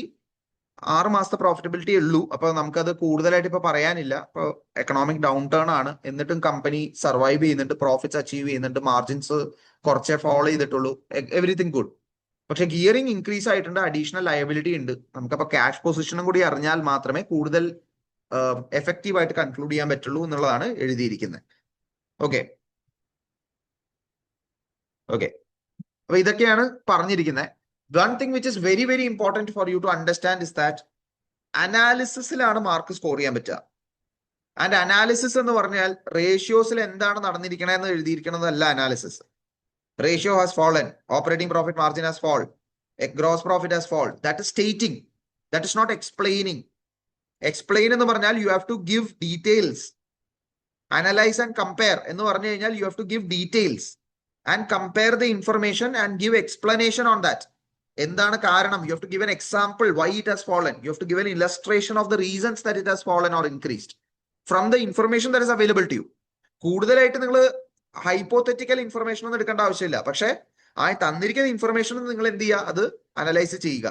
6 മാസത്തെ പ്രോഫിറ്റബിലിറ്റി ഉള്ളൂ. അപ്പൊ നമുക്കത് കൂടുതലായിട്ട് ഇപ്പൊ പറയാനില്ല. ഇപ്പൊ എക്കണോമിക് ഡൗൺ ടേൺ ആണ്, എന്നിട്ടും കമ്പനി സർവൈവ് ചെയ്യുന്നുണ്ട്, പ്രോഫിറ്റ്സ് അച്ചീവ് ചെയ്യുന്നുണ്ട്, മാർജിൻസ് കുറച്ചേ ഫോളോ ചെയ്തിട്ടുള്ളൂ, എവറിത്തിങ് ഗുഡ്. പക്ഷെ ഗിയറിംഗ് ഇൻക്രീസ് ആയിട്ടുണ്ട്, അഡീഷണൽ ലയബിലിറ്റി ഉണ്ട്. നമുക്കപ്പോ ക്യാഷ് പൊസിഷനും കൂടി അറിഞ്ഞാൽ മാത്രമേ കൂടുതൽ എഫക്റ്റീവ് ആയിട്ട് കൺക്ലൂഡ് ചെയ്യാൻ പറ്റുള്ളൂ എന്നുള്ളതാണ് എഴുതിയിരിക്കുന്നത്. ഓക്കെ ഓക്കെ അപ്പൊ ഇതൊക്കെയാണ് പറഞ്ഞിരിക്കുന്നത്. One thing which is very, very important for you to understand is that അനാലിസിസിലാണ് മാർക്ക് സ്കോർ ചെയ്യാൻ പറ്റുക. ആൻഡ് അനാലിസിസ് എന്ന് പറഞ്ഞാൽ റേഷ്യോസിൽ എന്താണ് നടന്നിരിക്കണമെന്ന് എഴുതിയിരിക്കണതല്ല analysis. Ratio has fallen, operating profit margin has fall, gross profit has fall. That is stating, that is not explaining. Explain എന്ന് പറഞ്ഞാൽ you have to give details. Analyse and compare എന്ന് പറഞ്ഞു കഴിഞ്ഞാൽ you have to give details and compare the information and give explanation on that. എന്താണ് കാരണം? You have to give an example why it has fallen. You have to give an illustration of the reasons that it has fallen or increased from the information that is available to you. കൂടുതലായിട്ട് നിങ്ങൾ hypothetical information ഒന്നും എടുക്കേണ്ട ആവശ്യമില്ല. പക്ഷേ ആ തന്നിരിക്കുന്ന information നിങ്ങൾ എന്ത് ചെയ്യുക, അത് അനലൈസ് ചെയ്യുക.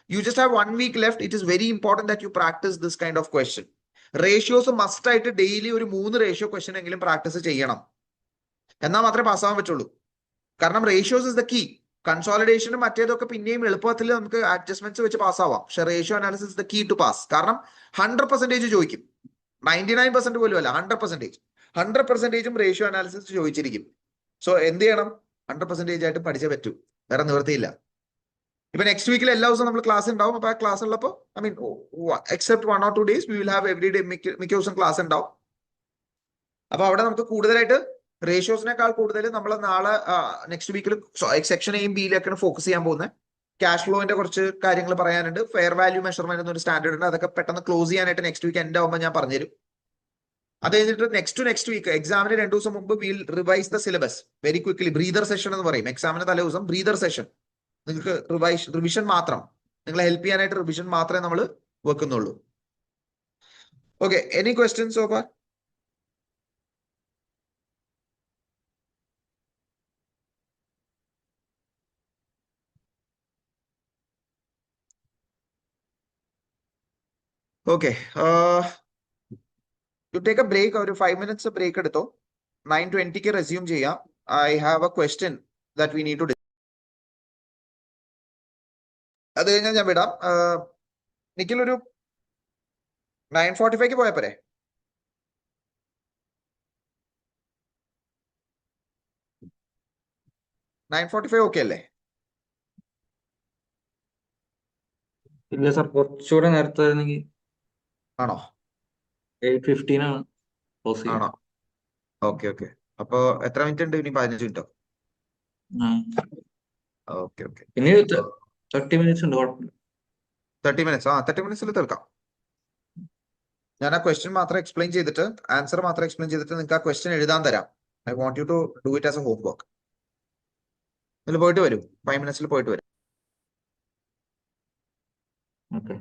You just have 1 week left. It is very important that you practise this kind of question. Ratios must ആയിട്ട് ഡെയിലി ഒരു 3 റേഷ്യോ ക്വസ്റ്റ്യൻ എങ്കിലും പ്രാക്ടീസ് ചെയ്യണം. എന്നാൽ മാത്രമേ പാസ്സാവാൻ പറ്റുള്ളൂ. കാരണം റേഷ്യോസ് ഇസ് ദ കീ. കൺസോളിഡേഷനും മറ്റേതൊക്കെ പിന്നെയും എളുപ്പത്തിൽ നമുക്ക് അഡ്ജസ്റ്റ്മെന്റ്സ് വെച്ച് പാസ്സാവാം. പക്ഷെ ratio analysis is the key to pass. കാരണം 100% ചോദിക്കും. 99% പോലും അല്ല, 100%. 100%ഉം റേഷ്യോ അനാലിസിസ് ചോദിച്ചിരിക്കും. സോ എന്ത് ചെയ്യണം? 100% ആയിട്ട് പഠിച്ചേ പറ്റൂ, വേറെ നിവൃത്തിയില്ല. ഇപ്പൊ നെക്സ്റ്റ് വീക്കിൽ എല്ലാ ദിവസവും നമ്മൾ ക്ലാസ് ഉണ്ടാവും. അപ്പൊ ആ ക്ലാസ് ഉള്ളപ്പോൾ except 1 or 2 days we will have every day. മിക്ക ദിവസം ക്ലാസ് ഉണ്ടാവും. അപ്പൊ അവിടെ നമുക്ക് കൂടുതലായിട്ട് റേഷ്യോസിനേക്കാൾ കൂടുതൽ നമ്മൾ നാളെ നെക്സ്റ്റ് വീക്കിൽ സെക്ഷൻ എയും ബിയിലൊക്കെയാണ് ഫോക്കസ് ചെയ്യാൻ പോകുന്നത്. ക്യാഷ് ഫ്ലോന്റെ കുറച്ച് കാര്യങ്ങൾ പറയാനുണ്ട്. ഫെയർ വാല്യൂ മെഷർമെന്റ് എന്നൊരു സ്റ്റാൻഡേർഡ് ഉണ്ട്. അതൊക്കെ പെട്ടെന്ന് ക്ലോസ് ചെയ്യാനായിട്ട് നെക്സ്റ്റ് വീക്ക് എൻഡ് ആവുമ്പോൾ ഞാൻ പറഞ്ഞുതരും. അത് കഴിഞ്ഞിട്ട് നെക്സ്റ്റ് വീക്ക് എക്സാമിന് 2 ദിവസം മുമ്പ് will revise the syllabus very quickly. Breather session എന്ന് പറയും. എക്സാമിന് തലേ ദിവസം ബ്രീതർ സെഷൻ. നിങ്ങൾക്ക് റിവിഷൻ മാത്രം, നിങ്ങളെ ഹെൽപ്പ് ചെയ്യാനായിട്ട് റിവിഷൻ മാത്രമേ നമ്മൾ വെക്കുന്നുള്ളൂ. Okay, any questions so far? Okay, you take a break. ഒരു 5 minutes ബ്രേക്ക് എടുത്തോ. 9:20 റെസ്യൂം ചെയ്യാം. I have a question that we need to. അത് കഴിഞ്ഞാൽ ഞാൻ വിടാം. നിഖിൽ ഒരു 9:45 പോയാ പോരെ? ഓക്കെ അല്ലേ? ഇല്ല സാർ, കുറച്ചുകൂടെ നേരത്തെ ആയിരുന്നെങ്കിൽ. ആണോ? 8:15 ആണ് ക്ലോസ് ചെയ്യുന്നത്. ആണോ? Okay okay. അപ്പൊ എത്ര മിനിറ്റ് ഉണ്ട് ഇനി? 15 മിനിറ്റോ? Okay okay. ഇനി 30 minutes ഉണ്ട്, കുഴപ്പമില്ല. 30 minutes. 30 minutes തീർക്കാം. ഞാൻ ആ ക്വസ്റ്റ്യൻ മാത്രം എക്സ്പ്ലെയിൻ ചെയ്തിട്ട്, ആൻസർ മാത്രം എക്സ്പ്ലെയിൻ ചെയ്തിട്ട് നിങ്ങൾക്ക് ആ ക്വസ്റ്റ്യൻ എഴുതാൻ തരാം. I want you to do it as a home work. ഇതിൽ പോയിട്ട് വരും, 5 minutes പോയിട്ട് വരും. ഓക്കെ.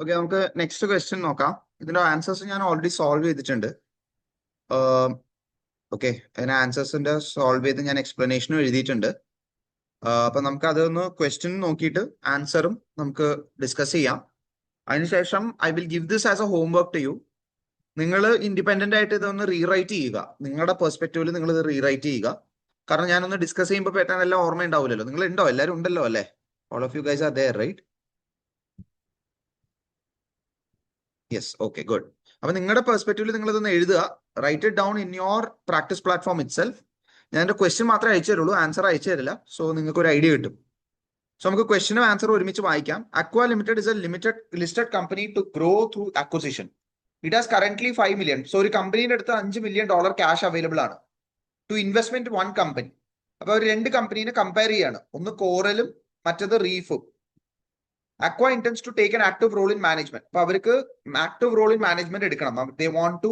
ഓക്കെ, നമുക്ക് നെക്സ്റ്റ് ക്വസ്റ്റ്യൻ നോക്കാം. ഇതിന്റെ ആൻസേഴ്സ് ഞാൻ ഓൾറെഡി സോൾവ് ചെയ്തിട്ടുണ്ട്. ഓക്കെ, അതിന് ആൻസേഴ്സിന്റെ സോൾവ് ചെയ്ത് ഞാൻ എക്സ്പ്ലനേഷനും എഴുതിയിട്ടുണ്ട്. അപ്പൊ നമുക്ക് അതൊന്ന് ക്വസ്റ്റ്യൻ നോക്കിയിട്ട് ആൻസറും നമുക്ക് ഡിസ്കസ് ചെയ്യാം. അതിനുശേഷം I will give this as a homework to you. നിങ്ങൾ ഇൻഡിപെൻഡന്റ് ആയിട്ട് ഇതൊന്ന് റീറൈറ്റ് ചെയ്യുക. നിങ്ങളുടെ പെർസ്പെക്റ്റീവിൽ നിങ്ങൾ ഇത് റീറൈറ്റ് ചെയ്യുക. കാരണം ഞാനൊന്ന് ഡിസ്കസ് ചെയ്യുമ്പോൾ പെട്ടെന്ന് എല്ലാം ഓർമ്മ ഉണ്ടാവില്ലല്ലോ. നിങ്ങൾ ഉണ്ടോ? എല്ലാവരും ഉണ്ടല്ലോ അല്ലേ? All of you guys are there, right? Yes, okay, good. അപ്പൊ നിങ്ങളുടെ പെർസ്പെക്റ്റീവിൽ നിങ്ങൾ ഇതൊന്ന് എഴുതുക. Write it down in your practice platform itself. ഞാൻ എന്റെ ക്വസ്റ്റ്യൻ മാത്രമേ അയച്ചു തരുള്ളൂ, ആൻസർ അയച്ചു തരില്ല. സോ നിങ്ങൾക്ക് ഒരു ഐഡിയ കിട്ടും. സോ നമുക്ക് ക്വസ്റ്റ്യനും ആൻസറും ഒരുമിച്ച് വായിക്കാം. Aqua Limited is a limited listed company to grow through acquisition. It has currently 5 million. So ഒരു കമ്പനിയുടെ അടുത്ത് $5 million ക്യാഷ് അവൈലബിൾ ആണ് ടു ഇൻവെസ്റ്റ്മെന്റ് വൺ കമ്പനി. അപ്പൊ അവർ രണ്ട് കമ്പനീനെ കമ്പയർ ചെയ്യാണ്. ഒന്ന് കോറലും മറ്റത് റീഫും. Aqua intends to take an active role in management. അപ്പൊ അവർക്ക് ആക്റ്റീവ് റോൾ ഇൻ മാനേജ്മെന്റ് എടുക്കണം. They want to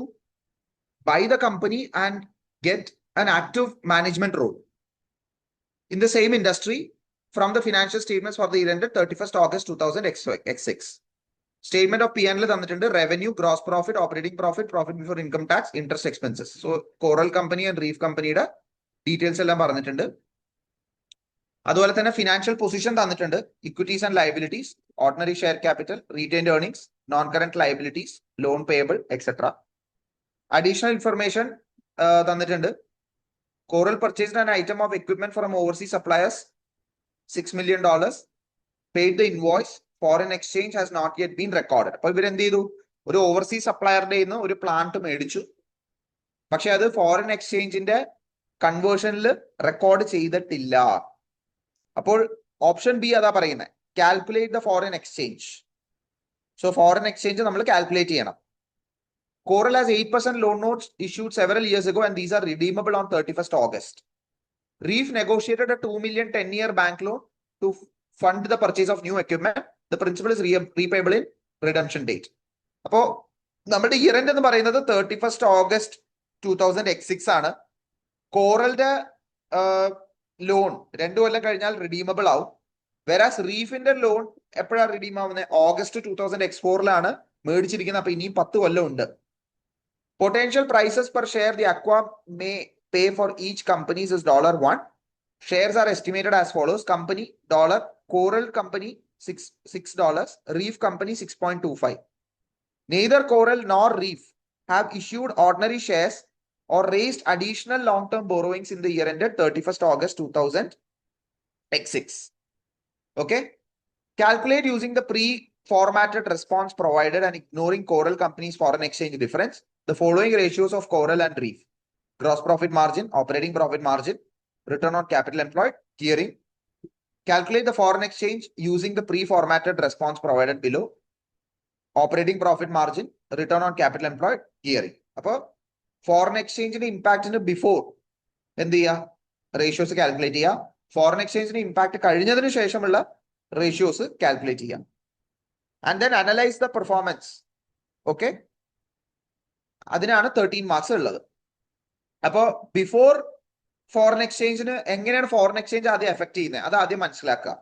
buy the company and get an active management role in the same industry from the financial statements for the year ended 31st August 2006. Statement of P&L തന്നിട്ടുണ്ട്. Revenue, gross profit, operating profit, profit before income tax, interest expenses. So Coral company and Reef companyയുടെ details എല്ലാം പറഞ്ഞിട്ടുണ്ട്. അതുപോലെ തന്നെ financial position തന്നിട്ടുണ്ട്. Equities and liabilities, ordinary share capital, retained earnings, non current liabilities, loan payable etcetera. Additional information തന്നിട്ടുണ്ട്. Coral purchased an item of equipment from overseas suppliers $6 million. Paid the invoice, foreign exchange has not yet been recorded. അപ്പൊ ഇവരെന്ത് ചെയ്തു? ഒരു overseas സപ്ലയറുടെ നിന്ന് ഒരു plant മേടിച്ചു, പക്ഷെ അത് ഫോറിൻ എക്സ്ചേഞ്ചിന്റെ കൺവേർഷനിൽ റെക്കോർഡ് ചെയ്തിട്ടില്ല. അപ്പോൾ ഓപ്ഷൻ ബി അതാ പറയുന്നത്, calculate the foreign exchange. So foreign exchange നമ്മൾ കാൽക്കുലേറ്റ് ചെയ്യണം. Coral has 8% loan notes issued several years ago and these are redeemable on 31st August. Reef negotiated a 2 million 10-year bank loan to fund the purchase of new equipment. The principal is repayable in redemption date. അപ്പോൾ നമ്മുടെ year end എന്ന് പറയുന്നത് 31st August 2006 ആണ്. കോറലിന്റെ loan 2 കൊല്ലം കഴിഞ്ഞാൽ redeemable ആവും. വെറാസ് റീഫിന്റെ loan എപ്പോഴാണ് redeem ആവുന്നത്? August 2004 മേടിച്ചിരിക്കുന്നത്. അപ്പൊ ഇനിയും 10 കൊല്ലം ഉണ്ട്. Potential prices per share the Aqua may pay for each companies is $1. Shares are estimated as follows: company $, Coral company $6, Reef company 6.25. Neither Coral nor Reef have issued ordinary shares or raised additional long-term borrowings in the year ended 31st August 2006. Okay? Calculate using the pre-formatted response provided and ignoring Coral company's foreign exchange difference the following ratios of Coral and Reef: gross profit margin, operating profit margin, return on capital employed, gearing. Calculate the foreign exchange using the pre-formatted response provided below: operating profit margin, return on capital employed, gearing. അപ്പോൾ foreign എക്സ്ചേഞ്ചിന്റെ ഇമ്പാക്റ്റിന് before എന്ത് ചെയ്യുക? Ratios calculate ചെയ്യുക. Foreign എക്സ്ചേഞ്ചിന്റെ impact കഴിഞ്ഞതിന് ശേഷമുള്ള ratios calculate ചെയ്യാം. And then analyse the performance. Okay, അതിനാണ് 13 marks ഉള്ളത്. അപ്പോ ബിഫോർ ഫോറിൻ എക്സ്ചേഞ്ചിന് എങ്ങനെയാണ് ഫോറിൻ എക്സ്ചേഞ്ച് ആദ്യം എഫക്ട് ചെയ്യുന്നത് അത് ആദ്യം മനസ്സിലാക്കുക.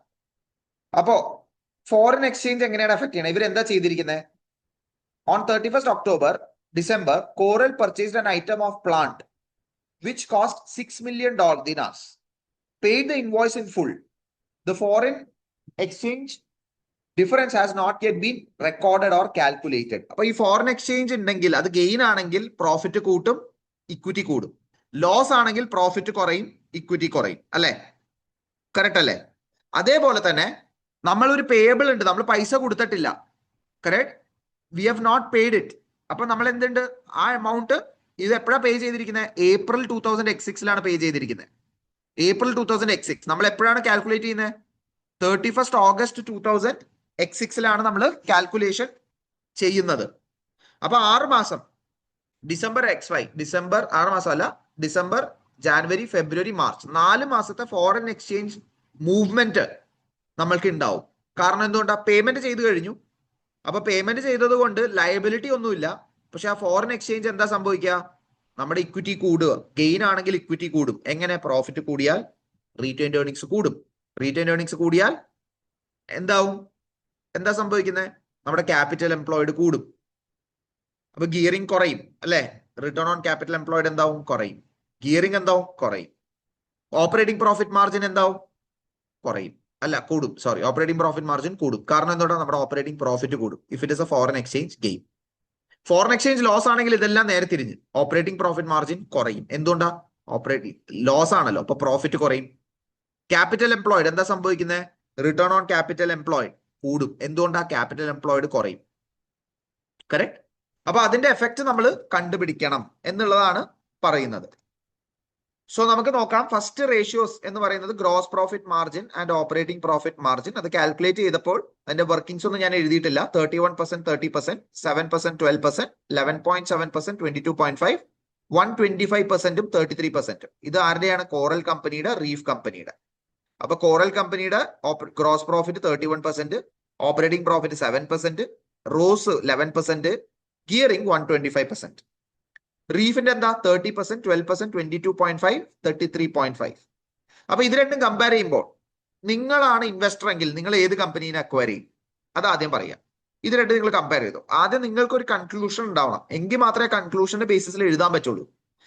അപ്പോ ഫോറിൻ എക്സ്ചേഞ്ച് എങ്ങനെയാണ് എഫക്ട് ചെയ്യുന്നത്? ഇവരെന്താ ചെയ്തിരിക്കുന്നത്? On 31st October, December, Coral purchased an item of plant which cost $6 million dinars, paid the invoice in full. The foreign exchange difference has not yet been recorded or calculated. അപ്പൊ ഈ foreign exchange ഉണ്ടെങ്കിൽ അത് gain ആണെങ്കിൽ profit കൂട്ടും, equity കൂടും. Loss ആണെങ്കിൽ profit കുറയും, equity കുറയും. അല്ലെ? കറക്റ്റ് അല്ലേ? അതേപോലെ തന്നെ നമ്മൾ ഒരു പേയബിൾ ഉണ്ട്, നമ്മൾ പൈസ കൊടുത്തിട്ടില്ല. Correct? We have not paid it. അപ്പൊ നമ്മൾ എന്തുണ്ട്? ആ എമൗണ്ട് ഇത് എപ്പോഴാണ് പേ ചെയ്തിരിക്കുന്നത്? April 2006 പേ ചെയ്തിരിക്കുന്നത്. April 2006 നമ്മൾ എപ്പോഴാണ് കാൽക്കുലേറ്റ് ചെയ്യുന്നത്? 31st August 2006 നമ്മൾ കാൽക്കുലേഷൻ ചെയ്യുന്നത്. അപ്പൊ 6 മാസം, ഡിസംബർ XY, ഡിസംബർ 6 മാസം അല്ല, ഡിസംബർ, ജാനുവരി, ഫെബ്രുവരി, മാർച്ച് 4 മാസത്തെ ഫോറിൻ എക്സ്ചേഞ്ച് മൂവ്മെന്റ് നമ്മൾക്ക് ഉണ്ടാവും. കാരണം എന്തുകൊണ്ടാ? പേയ്മെന്റ് ചെയ്ത് കഴിഞ്ഞു. അപ്പൊ പേയ്മെന്റ് ചെയ്തത് കൊണ്ട് ലയബിലിറ്റി ഒന്നുമില്ല. പക്ഷെ ആ ഫോറിൻ എക്സ്ചേഞ്ച് എന്താ സംഭവിക്കുക? നമ്മുടെ ഇക്വിറ്റി കൂടുക. ഗെയിൻ ആണെങ്കിൽ ഇക്വിറ്റി കൂടും. എങ്ങനെ? പ്രോഫിറ്റ് കൂടിയാൽ റീറ്റെയിൻഡ് ഏർണിങ്സ് കൂടും. റീറ്റെയിൻഡ് ഏർണിങ്സ് കൂടിയാൽ എന്താവും? എന്താ സംഭവിക്കുന്നത്? നമ്മുടെ ക്യാപിറ്റൽ എംപ്ലോയിഡ് കൂടും. അപ്പൊ ഗിയറിംഗ് കുറയും. അല്ലെ? റിട്ടേൺ ഓൺ ക്യാപിറ്റൽ എംപ്ലോയിഡ് എന്താവും? കുറയും. ഗിയറിംഗ് എന്താവും? കുറയും. ഓപ്പറേറ്റിംഗ് പ്രോഫിറ്റ് മാർജിൻ എന്താവും? കുറയും. അല്ല, കൂടും. സോറി, ഓപ്പറേറ്റിംഗ് പ്രോഫിറ്റ് മാർജിൻ കൂടും. കാരണം എന്തുകൊണ്ടാണ്? നമ്മുടെ ഓപ്പറേറ്റിംഗ് പ്രോഫിറ്റ് കൂടും if it is a foreign exchange gain. Foreign exchange loss ആണെങ്കിൽ ഇതെല്ലാം നേരെ തിരിഞ്ഞ് ഓപ്പറേറ്റിംഗ് പ്രോഫിറ്റ് മാർജിൻ കുറയും. എന്തുകൊണ്ടാ? ഓപ്പറേറ്റിംഗ് ലോസ് ആണല്ലോ, അപ്പൊ പ്രോഫിറ്റ് കുറയും. ക്യാപിറ്റൽ എംപ്ലോയിഡ് എന്താ സംഭവിക്കുന്നത്? റിട്ടേൺ ഓൺ ക്യാപിറ്റൽ എംപ്ലോയിഡ് കൂടും. എന്തുകൊണ്ടാ? ക്യാപിറ്റൽ എംപ്ലോയിഡ് കുറയും. കറക്റ്റ്? അപ്പൊ അതിന്റെ എഫക്ട് നമ്മൾ കണ്ടുപിടിക്കണം എന്നുള്ളതാണ് പറയുന്നത്. സോ നമുക്ക് നോക്കാം. ഫസ്റ്റ് റേഷ്യോസ് എന്ന് പറയുന്നത് gross profit margin and operating profit margin. അത് കാൽക്കുലേറ്റ് ചെയ്തപ്പോൾ അതിന്റെ വർക്കിംഗ്സ് ഒന്നും ഞാൻ എഴുതിയിട്ടില്ല. 31%, 30%, 7%, 12%, 11.7%, 22.5, 125%, 33%. ഇത് ആരുടെയാണ്? കോറൽ കമ്പനിയുടെ, റീഫ് കമ്പനിയുടെ. അപ്പൊ കോറൽ കമ്പനിയുടെ gross profit 31%, operating profit 7%, rose 11%, gearing 125%. റീഫിന്റെ എന്താ? 30%, 12%, 22.5, 33.5. അപ്പൊ ഇത് രണ്ടും കമ്പയർ ചെയ്യുമ്പോൾ നിങ്ങളാണ് ഇൻവെസ്റ്റർ എങ്കിൽ നിങ്ങൾ ഏത് കമ്പനീനെ അക്വയർ ചെയ്യും? അത് ആദ്യം പറയാം. ഇത് രണ്ടും നിങ്ങൾ കമ്പയർ ചെയ്തു. ആദ്യം നിങ്ങൾക്ക് ഒരു കൺക്ലൂഷൻ ഉണ്ടാവണം. എങ്കിൽ മാത്രമേ കൺക്ലൂഷന്റെ ബേസിസിൽ എഴുതാൻ പറ്റുള്ളൂ.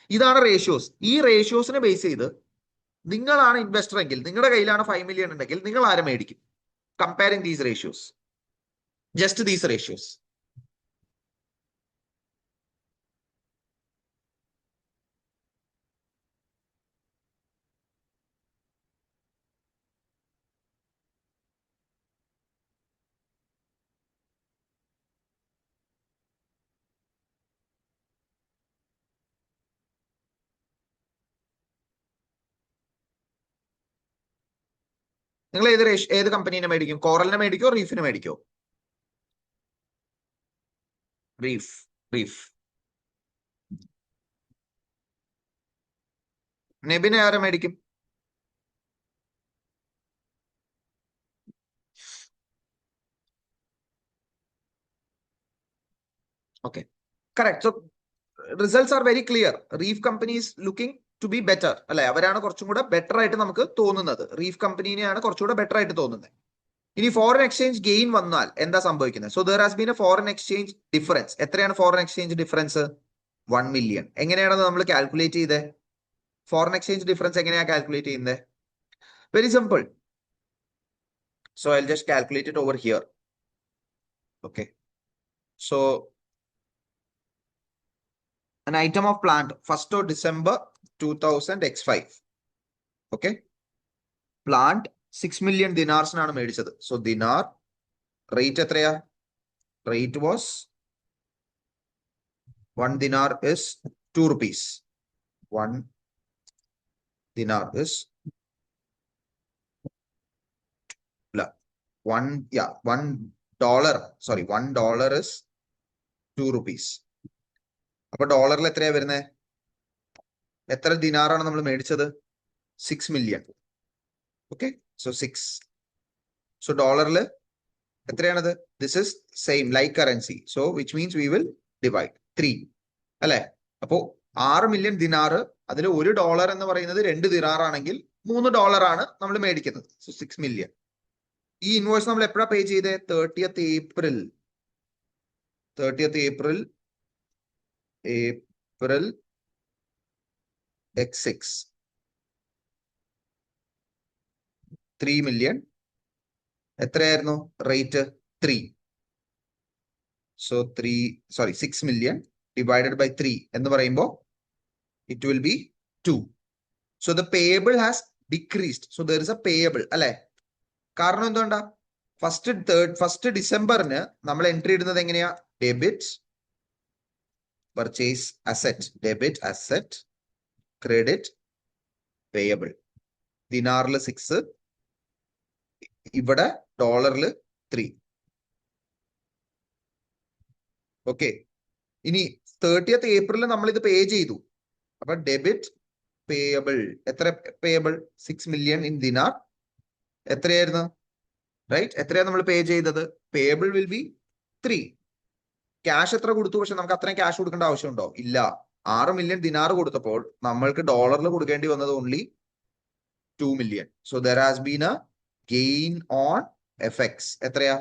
ഇതാണ് റേഷ്യോസ്. ഈ റേഷ്യോസിനെ ബേസ് ചെയ്ത് നിങ്ങളാണ് ഇൻവെസ്റ്റർ എങ്കിൽ, നിങ്ങളുടെ കയ്യിലാണ് 5 million ഉണ്ടെങ്കിൽ നിങ്ങൾ ആരെ മേടിക്കും? Comparing these ratios, just these ratios. നിങ്ങൾ ഏത് കമ്പനീനെ മേടിക്കും? കോറലിനെ മേടിക്കോ, റീഫിനെ മേടിക്കോ? റീഫ്. നെബിനെ ആരെ മേടിക്കും? Okay, correct. So results are very clear. Reef company is looking to be better, അല്ലെ? അവരാണ് കുറച്ചും കൂടെ ബെറ്റർ ആയിട്ട് നമുക്ക് തോന്നുന്നത്. റീഫ് കമ്പനിനെയാണ് കുറച്ചുകൂടെ ബെറ്റർ ആയിട്ട് തോന്നുന്നത്. ഇനി ഫോറിൻ എക്സ്ചേഞ്ച് ഗെയിൻ വന്നാൽ എന്താ സംഭവിക്കുന്നത്? So there has been A foreign exchange difference. എത്രയാണ് ഫോറിൻ എക്സ്ചേഞ്ച് ഡിഫറൻസ്? 1 million. എങ്ങനെയാണ് നമ്മൾ കാൽക്കുലേറ്റ് ചെയ്തത്? ഫോറിൻ എക്സ്ചേഞ്ച് ഡിഫറൻസ് എങ്ങനെയാണ് കാൽക്കുലേറ്റ് ചെയ്യുന്നത്? Very simple. So I will just calculate it over here. Okay, so an item of plant 1st of December 2000 x5. Okay, plant 6 million dinars ആണ് മേടിച്ചത്. So ദിനാർ rate എത്രയാ? Rate was 1 dinar is 2 rupees. 1 dinar is $1 is 2 rupees. അപ്പൊ ഡോളറിൽ എത്രയാ വരുന്നത്? എത്ര ദിനാറാണ് നമ്മൾ മേടിച്ചത്? 6 million. Okay, so 6. So ഡോളറിൽ എത്രയാണത്? This is same like currency. So which means we will divide 3, അല്ലെ? അപ്പോ 6 million ദിനാറ്, അതിൽ $1 എന്ന് പറയുന്നത് 2 ദിനാറാണെങ്കിൽ $3 ആണ് നമ്മൾ മേടിക്കുന്നത്. So 6 million. ഈ ഇൻവോയ്സ് നമ്മൾ എപ്പോഴാണ് പേ ചെയ്തത്? 30th April x6. 3 million. എത്രയായിരുന്നു rate? 3. So 6 million divided by 3 എന്ന് പറയുമ്പോൾ it will be 2. So the payable has decreased. So there is a payable, അല്ലെ? കാരണം എന്തുകൊണ്ടാ? ഫസ്റ്റ് ഡിസംബറിന് നമ്മൾ എൻട്രി ഇടുന്നത് എങ്ങനെയാ? Debit purchase asset, debit asset, credit payable. ദിനാറിൽ 6, ഇവിടെ ഡോളറിൽ 3. ഓക്കെ, ഇനി 30th April നമ്മൾ ഇത് പേ ചെയ്തു. അപ്പൊ ഡെബിറ്റ് പേയബിൾ. എത്ര പേയബിൾ? 6 million ഇൻ ദിനാർ. എത്രയായിരുന്നു? റൈറ്റ്, എത്രയാ നമ്മൾ പേ ചെയ്തത്? Payable will be 3. ക്യാഷ് എത്ര കൊടുത്തു? പക്ഷെ നമുക്ക് അത്രയും ക്യാഷ് കൊടുക്കേണ്ട ആവശ്യമുണ്ടോ? ഇല്ല. 6 million ദിനാർ കൊടുത്തപ്പോൾ നമ്മൾക്ക് ഡോളറിൽ കൊടുക്കേണ്ടി വന്നത് only 2 million. So there has been a gain on FX. എത്രയാ?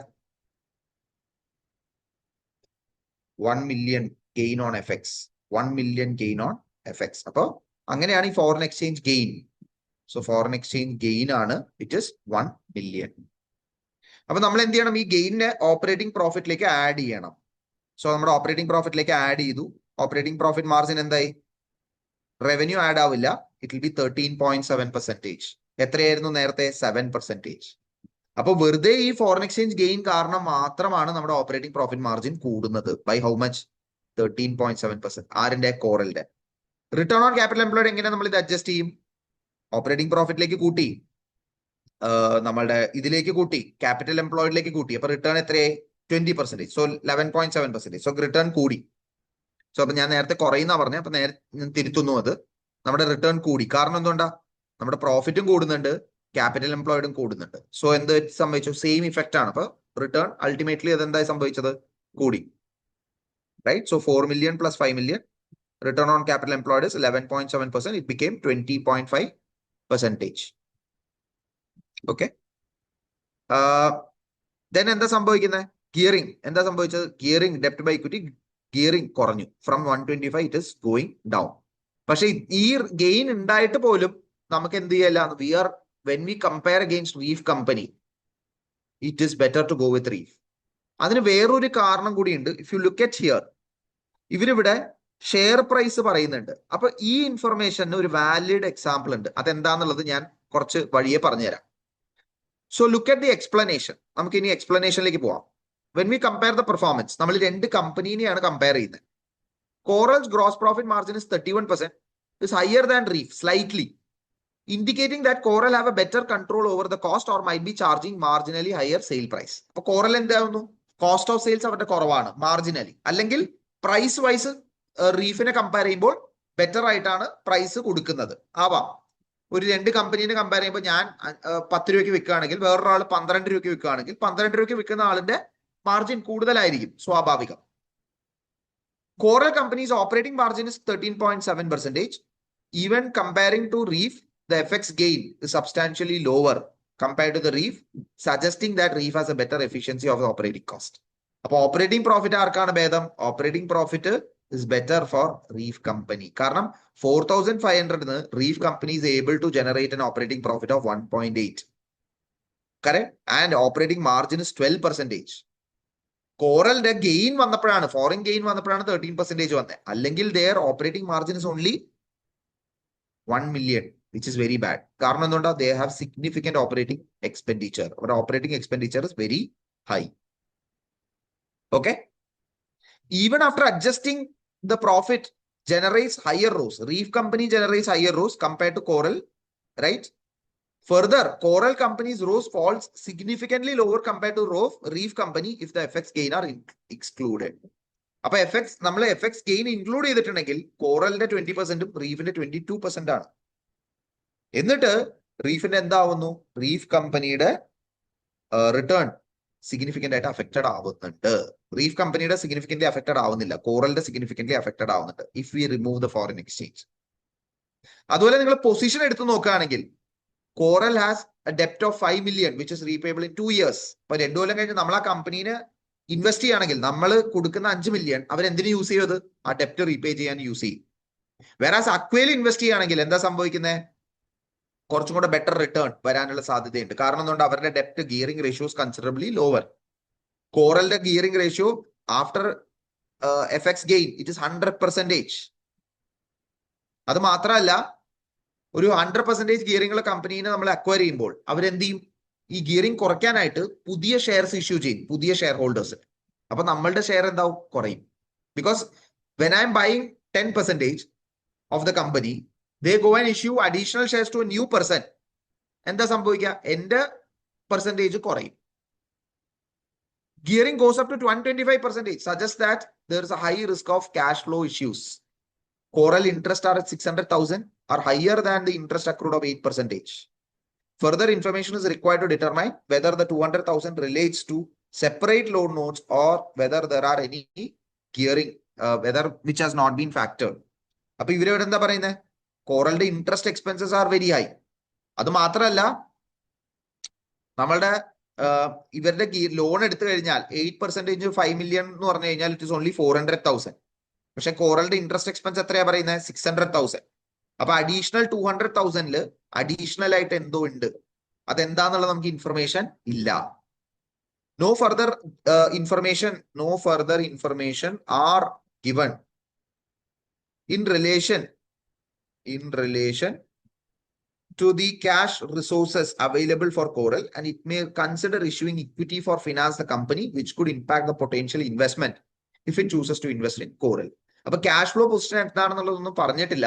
1 million gain on FX. 1 million gain on FX. അപ്പൊ അങ്ങനെയാണ് ഈ foreign exchange gain. So foreign exchange gain ആണ്. It is 1 million. അപ്പൊ നമ്മൾ എന്ത് ചെയ്യണം? ഈ ഗെയിനെ ഓപ്പറേറ്റിംഗ് പ്രോഫിറ്റിലേക്ക് ആഡ് ചെയ്യണം. സോ നമ്മുടെ ഓപ്പറേറ്റിംഗ് പ്രോഫിറ്റിലേക്ക് ആഡ് ചെയ്തു. ഓപ്പറേറ്റിംഗ് പ്രോഫിറ്റ് മാർജിൻ എന്തായി? റവന്യൂ ആഡ് ആവില്ല. It will be 13.7%. എത്രയായിരുന്നു നേരത്തെ? 7%. അപ്പൊ വെറുതെ ഈ ഫോറിൻ എക്സ്ചേഞ്ച് ഗെയിൻ കാരണം മാത്രമാണ് നമ്മുടെ ഓപ്പറേറ്റിംഗ് പ്രോഫിറ്റ് മാർജിൻ കൂടുന്നത്. By how much? 13.7%. ആരിന്റെ? കോറലിന്റെ. റിട്ടേൺ ഓൺ ക്യാപിറ്റൽ എംപ്ലോയ്ഡ് എങ്ങനെ നമ്മൾ ഇത് അഡ്ജസ്റ്റ് ചെയ്യും? ഓപ്പറേറ്റിംഗ് പ്രോഫിറ്റിലേക്ക് കൂട്ടി, നമ്മളുടെ ഇതിലേക്ക് കൂട്ടി, ക്യാപിറ്റൽ എംപ്ലോയിഡിലേക്ക് കൂട്ടി. അപ്പൊ റിട്ടേൺ എത്രയായി? 20%. സോ 11.7%. സോ റിട്ടേൺ കൂടി. സോ അപ്പൊ ഞാൻ നേരത്തെ കുറയുന്ന പറഞ്ഞത്, അപ്പൊ ഞാൻ തിരുത്തുന്നു. അത് നമ്മുടെ റിട്ടേൺ കൂടി. കാരണം എന്തുകൊണ്ടാ? നമ്മുടെ പ്രോഫിറ്റും കൂടുന്നുണ്ട്, ക്യാപിറ്റൽ എംപ്ലോയിഡും കൂടുന്നുണ്ട്. സോ എന്ത് സംഭവിച്ചു? സെയിം ഇഫക്റ്റ് ആണ്. അപ്പൊ റിട്ടേൺ അൾട്ടിമേറ്റ്ലി അതെന്തായി സംഭവിച്ചത്? കൂടി. Right. So 4 million plus 5 million. Return on capital employed is 11.7%. It became 20.5%. Okay. Then എന്താ സംഭവിക്കുന്നത്? ഗിയറിംഗ്. എന്താ സംഭവിച്ചത്? ഗിയറിംഗ്, ഡെപ്റ്റ് ബൈ ഇക്വിറ്റി ഗിയറിംഗ് കുറഞ്ഞു. From 125 it is going down. പക്ഷെ ഈ ഗെയിൻ ഉണ്ടായിട്ട് പോലും നമുക്ക് എന്ത് ചെയ്യല്ല, when we compare against Reef company it is better to go with Reef. അതിന് വേറൊരു കാരണം കൂടിയുണ്ട്. If you look at here, ഇവരിവിടെ ഷെയർ പ്രൈസ് പറയുന്നുണ്ട്. അപ്പൊ ഈ ഇൻഫർമേഷന് ഒരു വാലിഡ് എക്സാമ്പിൾ ഉണ്ട്. അതെന്താന്നുള്ളത് ഞാൻ കുറച്ച് വഴിയെ പറഞ്ഞുതരാം. So look at the explanation. നമുക്ക് ഇനി എക്സ്പ്ലനേഷനിലേക്ക് പോവാം. When we compare the performance, നമ്മൾ രണ്ട് കമ്പനീനെയാണ് കമ്പയർ ചെയ്യുന്നത്. Corals gross profit margin is 31%, is higher than Reef slightly, indicating that Coral have a better control over the cost or might be charging marginally higher sale price. അപ്പൊ coral എന്താവുന്നു, cost of sales അവരുടെ കുറവാണ് marginally, അല്ലെങ്കിൽ price vice റീഫിനെ compare ചെയ്യുമ്പോൾ better ആയിട്ടാണ് price കൊടുക്കുന്നത്. ആവാം, ഒരു രണ്ട് കമ്പനീനെ കമ്പയർ ചെയ്യുമ്പോൾ ഞാൻ 10 രൂപയ്ക്ക് വിൽക്കുകയാണെങ്കിൽ വേറൊരാൾ 12 രൂപയ്ക്ക് വിൽക്കുകയാണെങ്കിൽ 12 രൂപയ്ക്ക് വിൽക്കുന്ന ആളിന്റെ മാർജിൻ കൂടുതലായിരിക്കും, സ്വാഭാവികം. Coral company's operating margin is 13.7%. Even comparing to Reef, the FX gain is substantially lower compared to the Reef, suggesting that Reef has a better efficiency of the operating cost. അപ്പോൾ operating profit ആർക്കാണ് ഭേദം? Operating profit is better for reef company. കാരണം 4,500 reef company is able to generate an operating profit of 1.8. Correct? And operating margin is 12%. കോറലിന്റെ gain വന്നപ്പോഴാണ്, foreign gain വന്നപ്പോഴാണ് 13% വന്നത്. അല്ലെങ്കിൽ their operating margin is only 1 million, which is very bad. കാരണം എന്തുകൊണ്ടാ? They have significant operating expenditure. അവരുടെ operating expenditure is very high. Okay? Even after adjusting, the profit generates higher ROS. Reef company generates higher ROS compared to Coral, right? Further, Coral company's ROS falls significantly lower compared to Reef company if the FX gain are excluded. അപ്പൊ നമ്മൾ FX gain include ചെയ്തിട്ടുണ്ടെങ്കിൽ കോറലിന്റെ 20%ഉം റീഫിന്റെ 22% ആണ്. എന്നിട്ട് റീഫിന്റെ എന്താവുന്നു? Reef കമ്പനിയുടെ return significant ആയിട്ട് affected ആവുന്നുണ്ട്. Reef കമ്പനിയുടെ significantly affected ആവുന്നില്ല, കോറലിന്റെ സിഗ്നിഫിക്കന്റ്ലി അഫക്റ്റഡ് ആവുന്നുണ്ട് if we remove the foreign exchange. അതുപോലെ നിങ്ങൾ പൊസിഷൻ എടുത്ത് നോക്കുകയാണെങ്കിൽ Coral has a debt of 5 million which is repayable in 2 years. അപ്പൊ 2 കൊല്ലം കഴിഞ്ഞ് നമ്മൾ ആ കമ്പനീനെ ഇൻവെസ്റ്റ് ചെയ്യുകയാണെങ്കിൽ നമ്മൾ കൊടുക്കുന്ന 5 million അവരെന്തിനു യൂസ് ചെയ്യത്? ആ ഡെപ്റ്റ് റീപേ ചെയ്യാൻ യൂസ് ചെയ്യും. വേറാസ് അക്വയിൽ ഇൻവെസ്റ്റ് ചെയ്യുകയാണെങ്കിൽ എന്താ സംഭവിക്കുന്നത്? കുറച്ചും കൂടെ ബെറ്റർ റിട്ടേൺ വരാനുള്ള സാധ്യതയുണ്ട്. കാരണം എന്തുകൊണ്ട്? അവരുടെ ഡെപ്റ്റ് ഗിയറിംഗ് റേഷ്യോസ് കൺസിഡറബിളി ലോവർ. കോറലിന്റെ gearing ratio after FX gain it is 100%. അത് മാത്രമല്ല, ഒരു 100% ഗിയറിംഗ് ഉള്ള കമ്പനീനെ നമ്മൾ അക്വയർ ചെയ്യുമ്പോൾ അവരെന്ത് ചെയ്യും? ഈ ഗിയറിംഗ് കുറയ്ക്കാനായിട്ട് പുതിയ ഷെയർസ് ഇഷ്യൂ ചെയ്യും, പുതിയ ഷെയർ ഹോൾഡേഴ്സ്. അപ്പൊ നമ്മളുടെ ഷെയർ എന്താവും? കുറയും. Because when I am buying 10% of the company, they go and issue additional shares to a new person. എന്താ സംഭവിക്കുക? എന്റെ പെർസെന്റേജ് കുറയും. Gearing goes up to 125%, suggests that there is a high risk of cash flow issues. Coral interest are at 600,000 are higher than the interest accrued of 8%. Further information is required to determine whether the 200,000 relates to separate loan notes or whether there are any gearing, whether which has not been factored. അപ്പൊ ഇവരോട് എന്താ പറയുന്നത്? കോറലിന്റെ interest expenses are very high. അത് മാത്രമല്ല, നമ്മളുടെ ഇവരുടെ loan എടുത്തു കഴിഞ്ഞാൽ 8% 5 million എന്ന് പറഞ്ഞു കഴിഞ്ഞാൽ ഇറ്റ് ഇസ് ഓൺലി 400,000. പക്ഷെ കോറലിന്റെ ഇൻട്രസ്റ്റ് എക്സ്പെൻസ് എത്രയാ പറയുന്നത്? 600,000. അപ്പൊ അഡീഷണൽ 200,000 അഡീഷണൽ ആയിട്ട് എന്തോ ഉണ്ട്. അതെന്താന്നുള്ളത് നമുക്ക് ഇൻഫർമേഷൻ ഇല്ല. No further information are given in relation to the cash resources available for Coral, and it may consider issuing equity for finance the company, which could impact the potential investment if it chooses to invest in Coral. അപ്പൊ cash flow position എന്താണെന്നുള്ളതൊന്നും പറഞ്ഞിട്ടില്ല.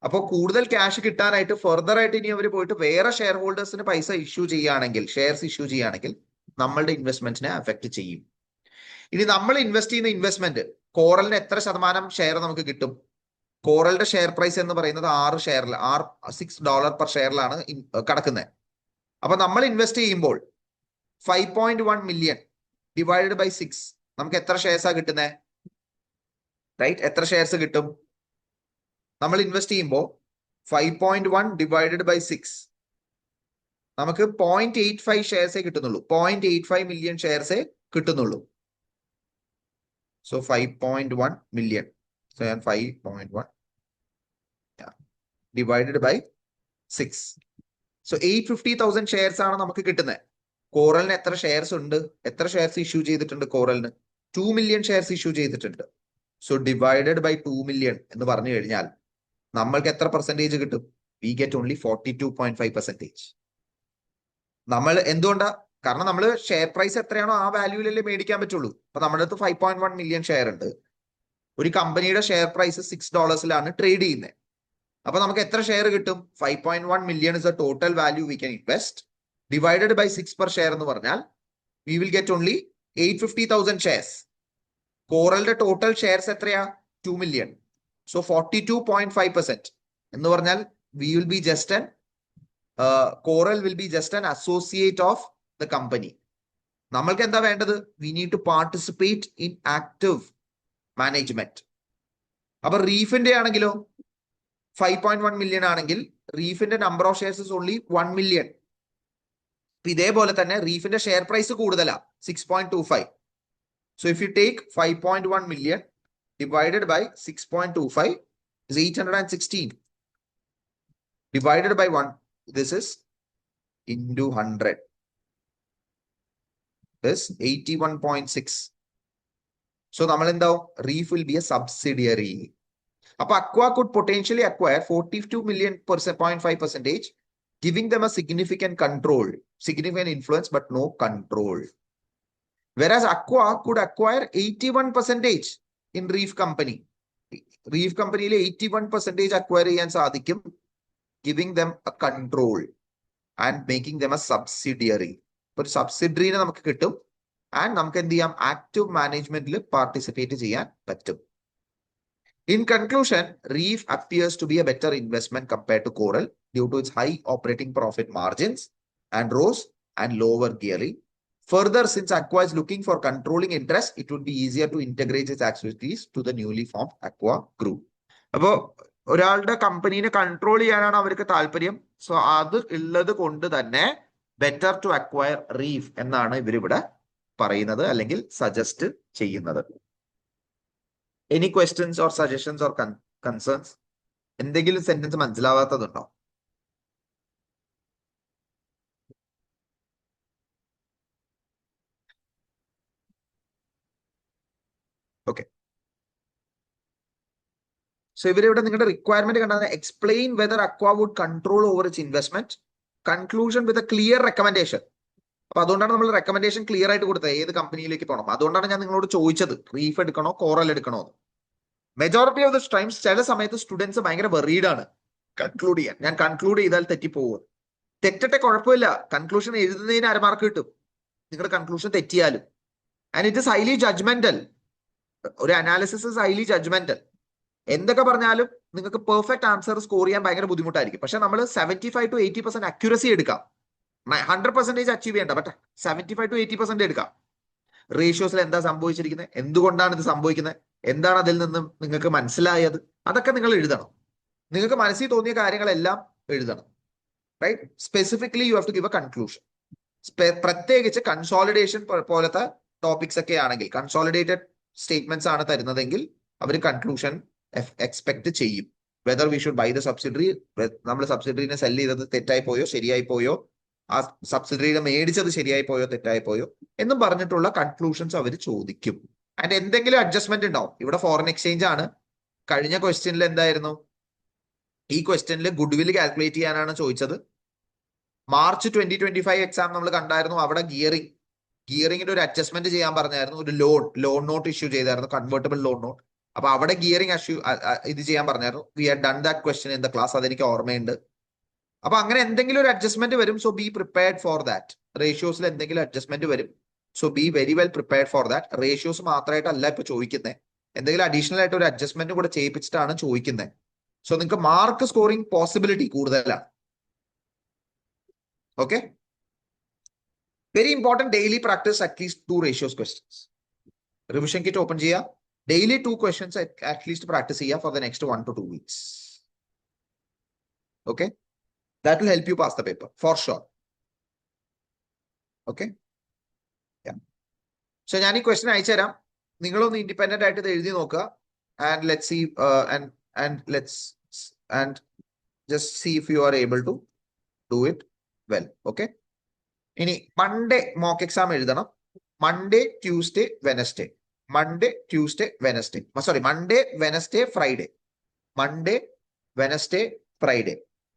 അപ്പൊ കൂടുതൽ cash കിട്ടാനായിട്ട് further ആയിട്ട് ഇനി അവർ പോയിട്ട് വേറെ share ഹോൾഡേഴ്സിന് പൈസ ഇഷ്യൂ ചെയ്യുകയാണെങ്കിൽ, ഷെയർസ് ഇഷ്യൂ ചെയ്യുകയാണെങ്കിൽ നമ്മളുടെ ഇൻവെസ്റ്റ്മെന്റിനെ അഫക്ട് ചെയ്യും. ഇനി നമ്മൾ ഇൻവെസ്റ്റ് ചെയ്യുന്ന ഇൻവെസ്റ്റ്മെന്റ് കോറലിന് എത്ര ശതമാനം ഷെയർ നമുക്ക് കിട്ടും? കോറലിന്റെ ഷെയർ പ്രൈസ് എന്ന് പറയുന്നത് $6 പെർ ഷെയറിലാണ് കിടക്കുന്നത്. അപ്പൊ നമ്മൾ ഇൻവെസ്റ്റ് ചെയ്യുമ്പോൾ 5.1 million ഡിവൈഡഡ് ബൈ 6 നമുക്ക് എത്ര ഷെയർസാ കിട്ടുന്നത്? റൈറ്റ്, എത്ര ഷെയർസ് കിട്ടും? നമ്മൾ ഇൻവെസ്റ്റ് ചെയ്യുമ്പോൾ 5.1 ഡിവൈഡഡ് ബൈ 6 നമുക്ക് 0.85 ഷെയർസേ കിട്ടുന്നുള്ളൂ. 0.85 million ഷെയർസേ കിട്ടുന്നുള്ളൂ. So 5.1 million. So 5.1 divided by 6. So 850,000 shares ആണ് നമുക്ക് കിട്ടുന്നത്. കോറലിന് എത്ര ഷെയർസ് ഉണ്ട്? എത്ര ഷെയർസ് ഇഷ്യൂ ചെയ്തിട്ടുണ്ട് കോറലിന്? 2 million ഷെയർസ് ഇഷ്യൂ ചെയ്തിട്ടുണ്ട്. സോ ഡിവൈഡഡ് ബൈ 2 million എന്ന് പറഞ്ഞു കഴിഞ്ഞാൽ നമ്മൾക്ക് എത്ര പെർസെന്റേജ് കിട്ടും? We get only 42.5%. നമ്മൾ എന്തുകൊണ്ടാ? കാരണം നമ്മൾ ഷെയർ പ്രൈസ് എത്രയാണോ ആ വാല്യൂലല്ലേ മേടിക്കാൻ പറ്റുള്ളൂ. അപ്പൊ നമ്മുടെ അടുത്ത് 5.1 million ഷെയർ ഉണ്ട്. ഒരു കമ്പനിയുടെ ഷെയർ പ്രൈസ് $6 ട്രേഡ് ചെയ്യുന്നത്. അപ്പൊ നമുക്ക് എത്ര ഷെയർ കിട്ടും? 5.1 million is the total value we can invest. Divided by 6 per share എന്ന് പറഞ്ഞാൽ we will get only 850,000 shares. കോറലിന്റെ ടോട്ടൽ ഷെയർസ് എത്രയാ? 2 million. So 42.5% എന്ന് പറഞ്ഞാൽ we will be just an Coral will be just an associate of the company. നമ്മൾക്ക് എന്താ വേണ്ടത്? We need to participate in active management. അപ്പൊ റീഫിന്റെ ആണെങ്കിലോ 5.1 million ആണെങ്കിൽ റീഫിന്റെ number of shares is only 1 million. ഇതേപോലെ തന്നെ റീഫിന്റെ ഷെയർ പ്രൈസ് കൂടുതലാ 6.25. So if you take 5.1 million divided by 6.25 is 816 divided by 1. This is into 100. This 81.6. So നമ്മൾ എന്താവും? Reef will be a subsidiary. അപ്പൊ Aqua could potentially acquire 42 million .5%, giving them a significant control, significant influence, but no control. Whereas Aqua could acquire 81% in Reef company. Reef company 81% acquire ചെയ്യാൻ സാധിക്കും, giving them a control and making them a subsidiary. ഒരു സബ്സിഡറിനെ നമുക്ക് കിട്ടും and നമുക്ക് എന്ത് ചെയ്യാം? Active മാനേജ്മെന്റിൽ participate ചെയ്യാൻ പറ്റും. In conclusion, Reef appears to be a better investment compared to Coral due to its high operating profit margins and ROAS and lower gearing. Further, since Aqua is looking for controlling interest, it would be easier to integrate its activities to the newly formed Aqua Group. അപ്പോൾ ഒരാളുടെ കമ്പനീനെ control ചെയ്യാനാണ് അവർക്ക് താല്പര്യം. So അത് ഉള്ളത് കൊണ്ട് തന്നെ better to acquire reef എന്നാണ് ഇവരിവിടെ പറയുന്നത് അല്ലെങ്കിൽ സജസ്റ്റ് ചെയ്യുന്നത്. Any questions or suggestions or concerns? എന്തെങ്കിലും സെന്റൻസ് മനസ്സിലാവാത്തതുണ്ടോ? ഓക്കെ. സോ ഇവരിവിടെ നിങ്ങളുടെ റിക്വയർമെന്റ് കണ്ടാൽ explain whether Aqua would control over its investment, conclusion with a clear recommendation. അപ്പൊ അതുകൊണ്ടാണ് നമ്മൾ റെക്കമെൻഡേഷൻ ക്ലിയർ ആയിട്ട് കൊടുത്തത് ഏത് കമ്പനിയിലേക്ക് പോകണം. അതുകൊണ്ടാണ് ഞാൻ നിങ്ങളോട് ചോദിച്ചത് റീഫ് എടുക്കണോ കോറൽ എടുക്കണോ എന്ന്. മെജോറിറ്റി ഓഫ് ദ ടൈംസ് ചില സമയത്ത് സ്റ്റുഡൻസ് ഭയങ്കര വെറീഡ് ആണ് കൺക്ലൂഡ് ചെയ്യാൻ. ഞാൻ കൺക്ലൂഡ് ചെയ്താൽ തെറ്റിപ്പോകും. തെറ്റട്ടെ, കുഴപ്പമില്ല. കൺക്ലൂഷൻ എഴുതുന്നതിന് അരമാർക്ക് കിട്ടും നിങ്ങളുടെ കൺക്ലൂഷൻ തെറ്റിയാലും. And it is highly judgemental. ഒരു അനാലിസിസ് ഇസ് ഹൈലി ജഡ്ജ്മെന്റൽ. എന്തൊക്കെ പറഞ്ഞാലും നിങ്ങൾക്ക് പെർഫെക്റ്റ് ആൻസർ സ്കോർ ചെയ്യാൻ ഭയങ്കര ബുദ്ധിമുട്ടായിരിക്കും. പക്ഷെ നമ്മൾ 75 to 80% അക്യുറസി എടുക്കാം. 100% അച്ചീവ് ചെയ്യേണ്ട, ബട്ട് 75 to 80% എടുക്കാം. റേഷ്യോസിൽ എന്താ സംഭവിച്ചിരിക്കുന്നത്, എന്തുകൊണ്ടാണ് ഇത് സംഭവിക്കുന്നത്, എന്താണ് അതിൽ നിന്നും നിങ്ങൾക്ക് മനസ്സിലായത്, അതൊക്കെ നിങ്ങൾ എഴുതണം. നിങ്ങൾക്ക് മനസ്സിൽ തോന്നിയ കാര്യങ്ങളെല്ലാം എഴുതണം. Right? Specifically you have to give a conclusion. പ്രത്യേകിച്ച് കൺസോളിഡേഷൻ പോലത്തെ ടോപ്പിക്സ് ഒക്കെ ആണെങ്കിൽ, കൺസോളിഡേറ്റഡ് സ്റ്റേറ്റ്മെന്റ്സ് ആണ് തരുന്നതെങ്കിൽ അവർ കൺക്ലൂഷൻ എക്സ്പെക്ട് ചെയ്യും. Whether we should buy the subsidiary, നമ്മൾ സബ്സിഡറിനെ സെൽ ചെയ്തത് തെറ്റായി പോയോ ശരിയായി പോയോ, ആ സബ്സിഡറിനെ മേടിച്ചത് ശരിയായി പോയോ തെറ്റായി പോയോ എന്നും പറഞ്ഞിട്ടുള്ള കൺക്ലൂഷൻസ് അവർ ചോദിക്കും. ആൻഡ് എന്തെങ്കിലും അഡ്ജസ്റ്റ്മെന്റ് ഉണ്ടാവും. ഇവിടെ ഫോറിൻ എക്സ്ചേഞ്ച് ആണ്. കഴിഞ്ഞ ക്വസ്റ്റ്യനിൽ എന്തായിരുന്നു? ഈ ക്വസ്റ്റ്യനിൽ ഗുഡ്വിൽ കാൽക്കുലേറ്റ് ചെയ്യാനാണ് ചോദിച്ചത്. മാർച്ച് 2025 എക്സാം നമ്മൾ കണ്ടായിരുന്നു. അവിടെ ഗിയറിംഗിന്റെ ഒരു അഡ്ജസ്റ്റ്മെന്റ് ചെയ്യാൻ പറഞ്ഞായിരുന്നു. ഒരു ലോൺ നോട്ട് ഇഷ്യൂ ചെയ്തായിരുന്നു, കൺവേർട്ടബിൾ ലോൺ നോട്ട്. അപ്പൊ അവിടെ ഗിയറിംഗ് ഇത് ചെയ്യാൻ പറഞ്ഞായിരുന്നു. We had done that question in the class. അതെനിക്ക് ഓർമ്മയുണ്ട്. അപ്പൊ അങ്ങനെ എന്തെങ്കിലും ഒരു അഡ്ജസ്റ്റ്മെന്റ് വരും. So be prepared for that. റേഷ്യോസിൽ എന്തെങ്കിലും അഡ്ജസ്റ്റ്മെന്റ് വരും. So be very well prepared for that. Ratios മാത്രമായിട്ടല്ല ഇപ്പൊ ചോദിക്കുന്നത്, എന്തെങ്കിലും അഡീഷണൽ ആയിട്ട് ഒരു അഡ്ജസ്റ്റ്മെന്റ് കൂടെ ചെയ്യിപ്പിച്ചിട്ടാണ് ചോദിക്കുന്നത്. സോ നിങ്ങൾക്ക് മാർക്ക് സ്കോറിംഗ് പോസിബിലിറ്റി കൂടുതലാണ്. Okay, very important. Daily practice at least 2 ratios questions. Revision kit open ചെയ്യുക. ഡെയിലി 2 ക്വസ്റ്റ്യൻസ് അറ്റ്ലീസ്റ്റ് പ്രാക്ടീസ് ചെയ്യുക for the next 1 to 2 weeks. Okay, that will help you pass the paper for sure. Okay, yeah. So ഞാൻ ഈ question അയച്ചു തരാം. നിങ്ങളൊന്ന് independent ആയിട്ട് ഇത് എഴുതി നോക്കുക. And let's see and just see if you are able to do it well. Okay, ഇനി മൺഡേ മോക്ക് എക്സാം എഴുതണം. Monday, Tuesday, Wednesday. Monday, Tuesday, Wednesday. Sorry, Monday, Wednesday, Friday. Monday, Wednesday, Friday.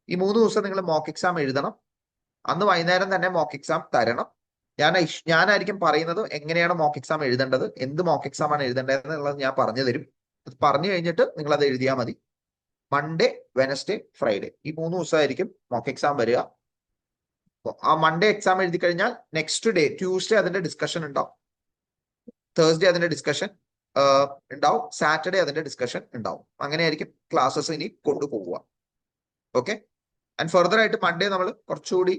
ഈ 3 ദിവസം നിങ്ങൾ mock exam എഴുതണം. അന്ന് വൈകുന്നേരം തന്നെ mock exam തരണം. ഞാനായിരിക്കും പറയുന്നത് എങ്ങനെയാണ് മോക്ക് എക്സാം എഴുതേണ്ടത്, എന്ത് മോക്ക് എക്സാം ആണ് എഴുതേണ്ടത് എന്നുള്ളത് ഞാൻ പറഞ്ഞു തരും. അത് പറഞ്ഞു കഴിഞ്ഞിട്ട് നിങ്ങൾ അത് എഴുതിയാൽ മതി. മൺഡേ, വെനസ്ഡേ, ഫ്രൈഡേ, ഈ 3 ദിവസമായിരിക്കും മോക്ക് എക്സാം വരിക. ആ മൺഡേ എക്സാം എഴുതി കഴിഞ്ഞാൽ നെക്സ്റ്റ് ഡേ ട്യൂസ്ഡേ അതിന്റെ ഡിസ്കഷൻ ഉണ്ടാവും, തേഴ്സ്ഡേ അതിന്റെ ഡിസ്കഷൻ ഉണ്ടാവും, സാറ്റർഡേ അതിന്റെ ഡിസ്കഷൻ ഉണ്ടാവും. അങ്ങനെയായിരിക്കും ക്ലാസ്സസ് ഇനി കൊണ്ടുപോവുക. ഓക്കെ, ആൻഡ് ഫർദർ ആയിട്ട് മൺഡേ നമ്മൾ കുറച്ചുകൂടി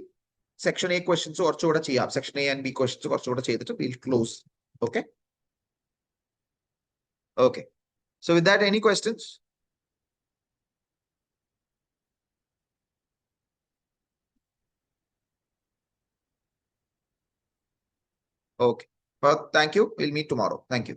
സെക്ഷൻ എ ക്വസ്റ്റ്യൻസ് കുറച്ചുകൂടെ ചെയ്യാം. Section A and B questions കുറച്ചുകൂടെ ചെയ്തിട്ട് will close. Okay, okay. So with that, any questions? Okay. Well, thank you. We'll meet tomorrow. Thank you.